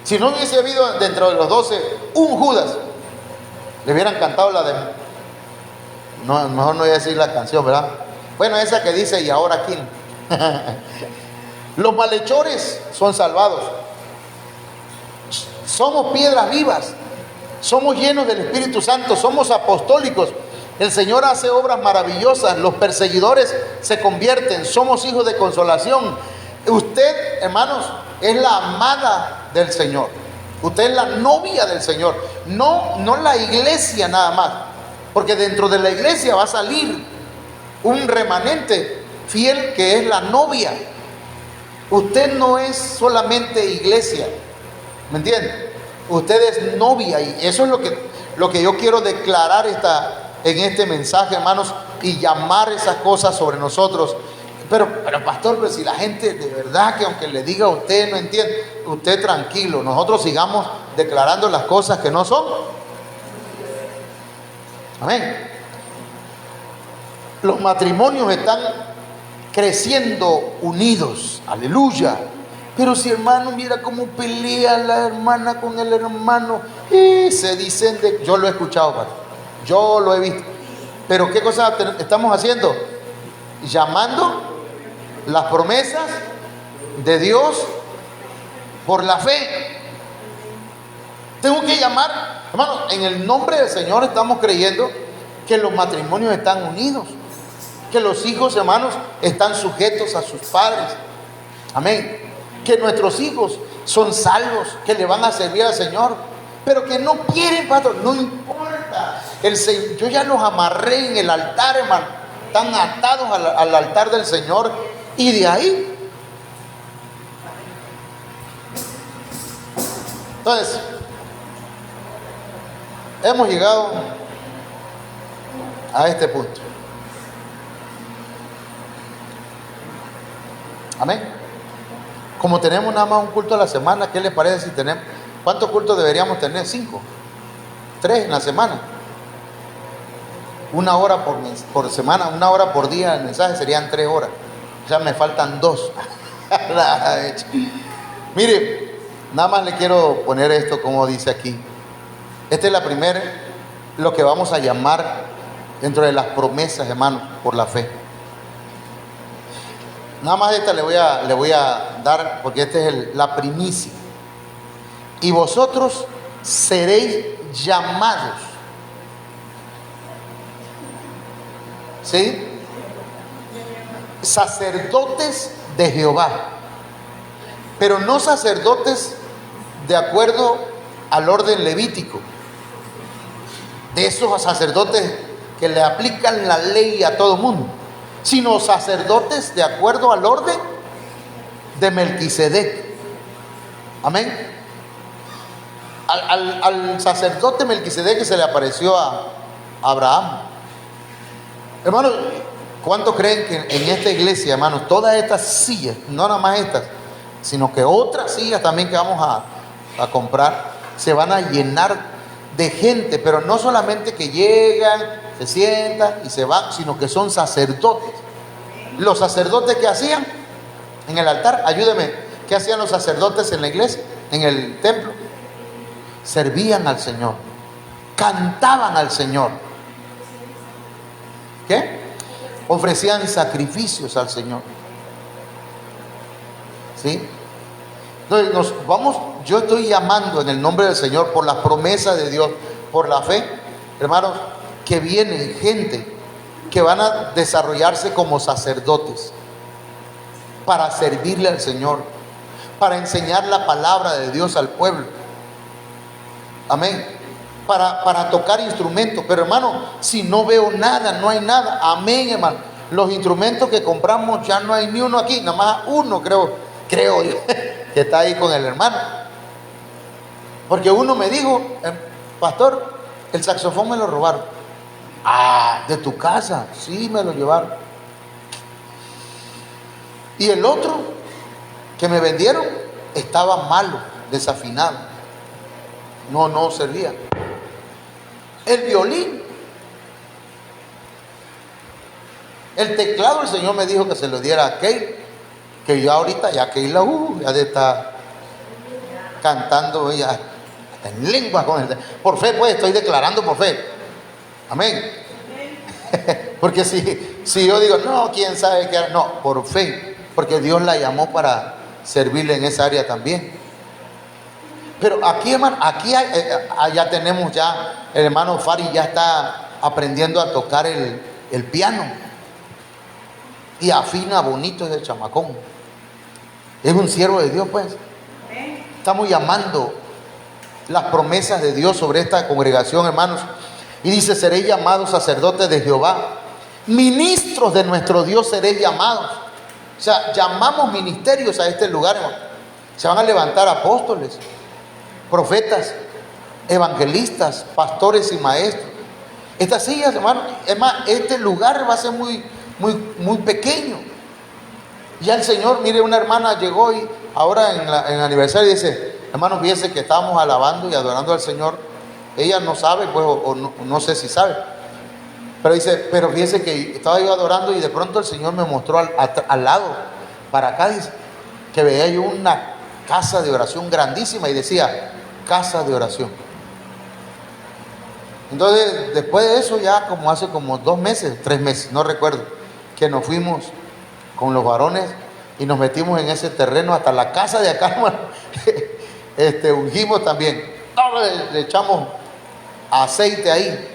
Speaker 1: Si no hubiese habido dentro de los 12 un Judas, le hubieran cantado la de... No, mejor no voy a decir la canción, ¿verdad? Bueno, esa que dice, ¿y ahora quién? Los malhechores son salvados. Somos piedras vivas. Somos llenos del Espíritu Santo. Somos apostólicos. El Señor hace obras maravillosas. Los perseguidores se convierten. Somos hijos de consolación. Usted, hermanos, es la amada del Señor. Usted es la novia del Señor. No la iglesia nada más. Porque dentro de la iglesia va a salir un remanente fiel que es la novia. Usted no es solamente iglesia, ¿me entiende? Usted es novia, y eso es lo que yo quiero declarar en este mensaje, hermanos, y llamar esas cosas sobre nosotros. Pero pastor, pero si la gente de verdad que aunque le diga a usted no entiende, usted tranquilo, nosotros sigamos declarando las cosas que no son. Amén. Los matrimonios están creciendo unidos, aleluya. Pero si, hermano, mira cómo pelea la hermana con el hermano, y se dicen yo lo he escuchado, padre, yo lo he visto. Pero ¿qué cosa estamos haciendo? Llamando las promesas de Dios por la fe. Tengo que llamar, hermano, en el nombre del Señor estamos creyendo que los matrimonios están unidos, que los hijos, hermanos, están sujetos a sus padres. Amén. Que nuestros hijos son salvos, que le van a servir al Señor, pero que no quieren, pastor, no importa. Yo ya los amarré en el altar, hermano, están atados al altar del Señor, y de ahí. Entonces, hemos llegado a este punto. Amén. Como tenemos nada más un culto a la semana, ¿qué les parece si tenemos? ¿Cuántos cultos deberíamos tener? 5, 3 en la semana. 1 hora por semana, 1 hora por día. El mensaje serían 3 horas. Ya me faltan 2. Mire, nada más le quiero poner esto como dice aquí. Esta es la primera, lo que vamos a llamar dentro de las promesas, hermanos, por la fe. Nada más esta le voy a dar, porque esta es la primicia. Y vosotros seréis llamados, ¿sí?, sacerdotes de Jehová, pero no sacerdotes de acuerdo al orden levítico, de esos sacerdotes que le aplican la ley a todo mundo, sino sacerdotes de acuerdo al orden de Melquisedec. Amén. Al sacerdote Melquisedec que se le apareció a Abraham. Hermanos, ¿cuántos creen que en esta iglesia, hermanos, todas estas sillas, no nada más estas, sino que otras sillas también que vamos a comprar, se van a llenar de gente, pero no solamente que llegan, se sientan y se van, sino que son sacerdotes. Los sacerdotes que hacían en el altar, ayúdeme, ¿qué hacían los sacerdotes en la iglesia, en el templo? Servían al Señor, cantaban al Señor. ¿Qué? Ofrecían sacrificios al Señor. ¿Sí? Entonces yo estoy llamando en el nombre del Señor, por las promesas de Dios, por la fe, hermanos, que vienen gente que van a desarrollarse como sacerdotes para servirle al Señor, para enseñar la palabra de Dios al pueblo. Amén. Para tocar instrumentos. Pero hermano, si no veo nada, no hay nada. Amén, hermano. Los instrumentos que compramos ya no hay ni uno aquí, nada más uno creo yo, que está ahí con el hermano. Porque uno me dijo, pastor, el saxofón me lo robaron. Ah, ¿de tu casa? Sí, me lo llevaron. Y el otro que me vendieron estaba malo, desafinado. No servía. El violín, el teclado, el Señor me dijo que se lo diera a Kay, que yo ahorita ya Keila ya de estar cantando ya en lengua con él. Por fe, pues estoy declarando por fe. Amén. Porque si yo digo, no, quién sabe qué hará. No, por fe, porque Dios la llamó para servirle en esa área también. Pero aquí, hermano, allá tenemos ya, el hermano Fari ya está aprendiendo a tocar el piano. Y afina bonito ese chamacón. Es un siervo de Dios, pues. Estamos llamando las promesas de Dios sobre esta congregación, hermanos. Y dice, seréis llamados sacerdotes de Jehová, ministros de nuestro Dios seréis llamados. O sea, llamamos ministerios a este lugar, hermano. Se van a levantar apóstoles, profetas, evangelistas, pastores y maestros. Estas sillas, hermano, es más, este lugar va a ser muy pequeño. Ya el Señor, mire, una hermana llegó y ahora en el aniversario dice, hermano, fíjense que estábamos alabando y adorando al Señor. Ella no sabe, pues, o no sé si sabe, pero dice, pero fíjense que estaba yo adorando y de pronto el Señor me mostró al lado, para acá, dice, que veía yo una casa de oración grandísima y decía, casa de oración. Entonces, después de eso, ya como hace como 2 meses, 3 meses, no recuerdo, que nos fuimos con los varones y nos metimos en ese terreno hasta la casa de acá, hermano. Ungimos también, le echamos aceite ahí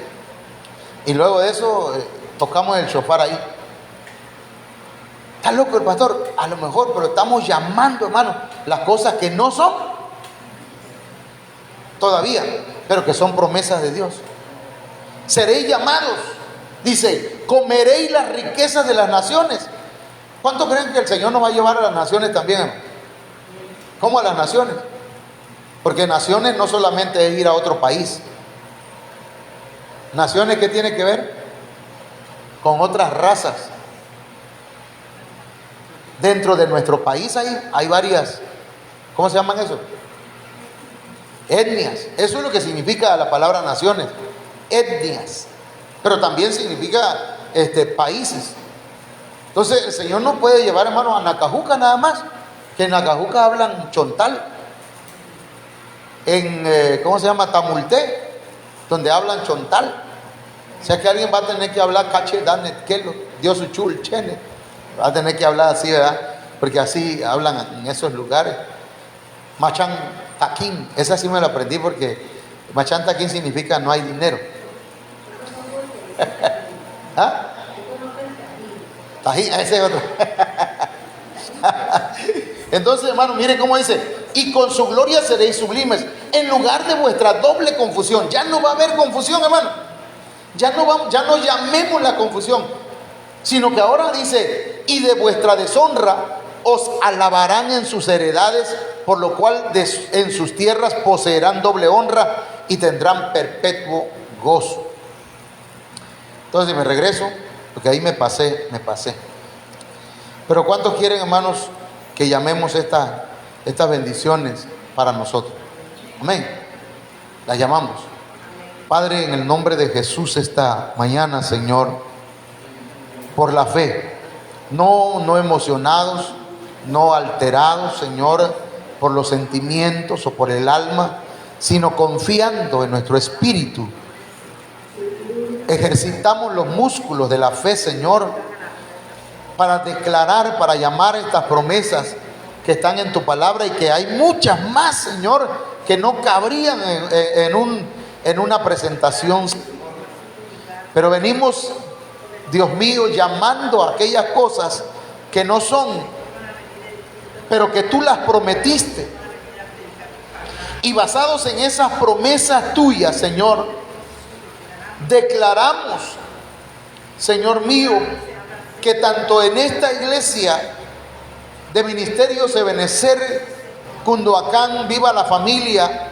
Speaker 1: y luego de eso tocamos el shofar ahí. Está loco el pastor, a lo mejor, pero estamos llamando, hermano, las cosas que no son todavía, pero que son promesas de Dios. Seréis llamados, dice, comeréis las riquezas de las naciones. ¿Cuántos creen que el Señor nos va a llevar a las naciones también, hermano? ¿Cómo a las naciones? Porque naciones no solamente es ir a otro país. Naciones, ¿qué tiene que ver? Con otras razas. Dentro de nuestro país hay varias, ¿cómo se llaman eso? Etnias. Eso es lo que significa la palabra naciones. Etnias. Pero también significa países. Entonces el Señor no puede llevar, hermanos, a Nacajuca nada más. Que en Nacajuca hablan chontal. En, ¿cómo se llama? Tamulté, donde hablan chontal. O sea que alguien va a tener que hablar cache, danet, kelo, Dios uchul, chene. Va a tener que hablar así, ¿verdad? Porque así hablan en esos lugares. Machán taquín, esa sí me la aprendí porque machán taquín significa no hay dinero. ¿Ah? Tajín, ese es otro. Entonces, hermano, miren cómo dice, y con su gloria seréis sublimes, en lugar de vuestra doble confusión. Ya no va a haber confusión, hermano. Ya no llamemos la confusión, sino que ahora dice, y de vuestra deshonra os alabarán en sus heredades, por lo cual en sus tierras poseerán doble honra y tendrán perpetuo gozo. Entonces me regreso, porque ahí me pasé. Pero ¿cuántos quieren, hermanos, que llamemos estas bendiciones para nosotros? Amén. Las llamamos. Padre, en el nombre de Jesús esta mañana, Señor, por la fe, no emocionados, no alterados, Señor, por los sentimientos o por el alma, sino confiando en nuestro espíritu ejercitamos los músculos de la fe, Señor, para declarar, para llamar estas promesas que están en tu palabra, y que hay muchas más, Señor, que no cabrían en una presentación. Pero venimos, Dios mío, llamando a aquellas cosas que no son, pero que tú las prometiste. Y basados en esas promesas tuyas, Señor, declaramos, Señor mío, que tanto en esta iglesia de Ministerios Ebenezer, Cunduacán, Viva la Familia,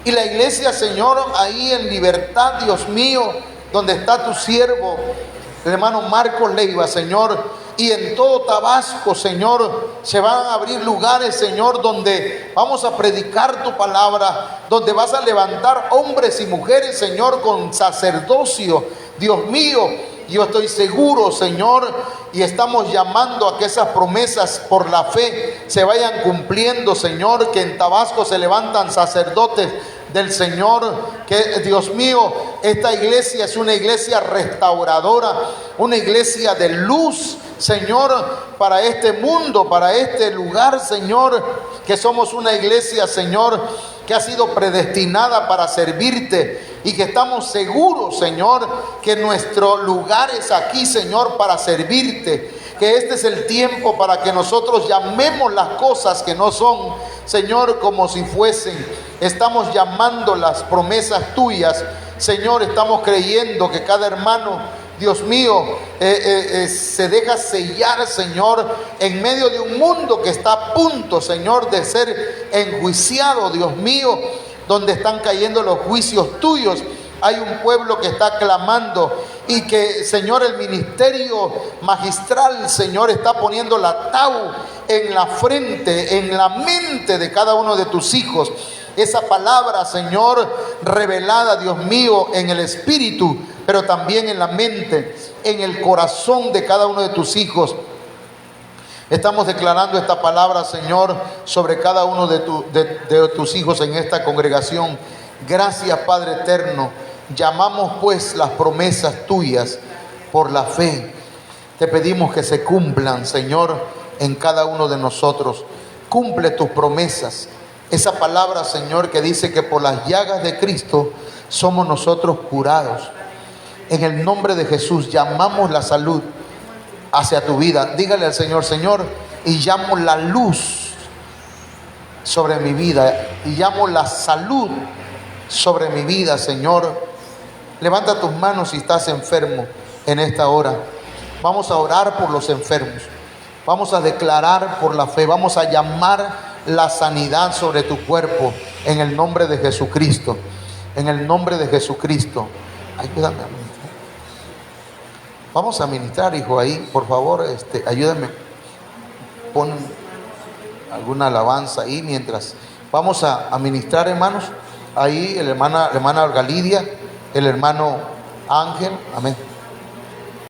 Speaker 1: y la iglesia, Señor, ahí en Libertad, Dios mío, donde está tu siervo, el hermano Marcos Leiva, Señor, y en todo Tabasco, Señor, se van a abrir lugares, Señor, donde vamos a predicar tu palabra, donde vas a levantar hombres y mujeres, Señor, con sacerdocio. Dios mío, yo estoy seguro, Señor, y estamos llamando a que esas promesas por la fe se vayan cumpliendo, Señor, que en Tabasco se levantan sacerdotes del Señor, que Dios mío, esta iglesia es una iglesia restauradora, una iglesia de luz, Señor, para este mundo, para este lugar, Señor, que somos una iglesia, Señor, que ha sido predestinada para servirte, y que estamos seguros, Señor, que nuestro lugar es aquí, Señor, para servirte, que este es el tiempo para que nosotros llamemos las cosas que no son, Señor, como si fuesen. Estamos llamando las promesas tuyas, Señor. Estamos creyendo que cada hermano, Dios mío, se deja sellar, Señor, en medio de un mundo que está a punto, Señor, de ser enjuiciado, Dios mío, donde están cayendo los juicios tuyos. Hay un pueblo que está clamando, y que, Señor, el ministerio magistral, Señor, está poniendo la tabú en la frente, en la mente de cada uno de tus hijos. Esa palabra, Señor, revelada, Dios mío, en el espíritu, pero también en la mente, en el corazón de cada uno de tus hijos. Estamos declarando esta palabra, Señor, sobre cada uno de tus hijos en esta congregación. Gracias, Padre eterno. Llamamos pues las promesas tuyas por la fe. Te pedimos que se cumplan, Señor, en cada uno de nosotros. Cumple tus promesas. Esa palabra, Señor, que dice que por las llagas de Cristo somos nosotros curados. En el nombre de Jesús llamamos la salud hacia tu vida. Dígale al Señor: Señor, y llamo la luz sobre mi vida, y llamo la salud sobre mi vida, Señor. Levanta tus manos si estás enfermo en esta hora. Vamos a orar por los enfermos. Vamos a declarar por la fe. Vamos a llamar la sanidad sobre tu cuerpo en el nombre de Jesucristo. En el nombre de Jesucristo. Ayúdame a ministrar. Vamos a ministrar, hijo, ahí, por favor, ayúdame. Pon alguna alabanza ahí mientras vamos a ministrar, hermanos. Ahí la hermana Olga Lidia, el hermano Ángel, amén.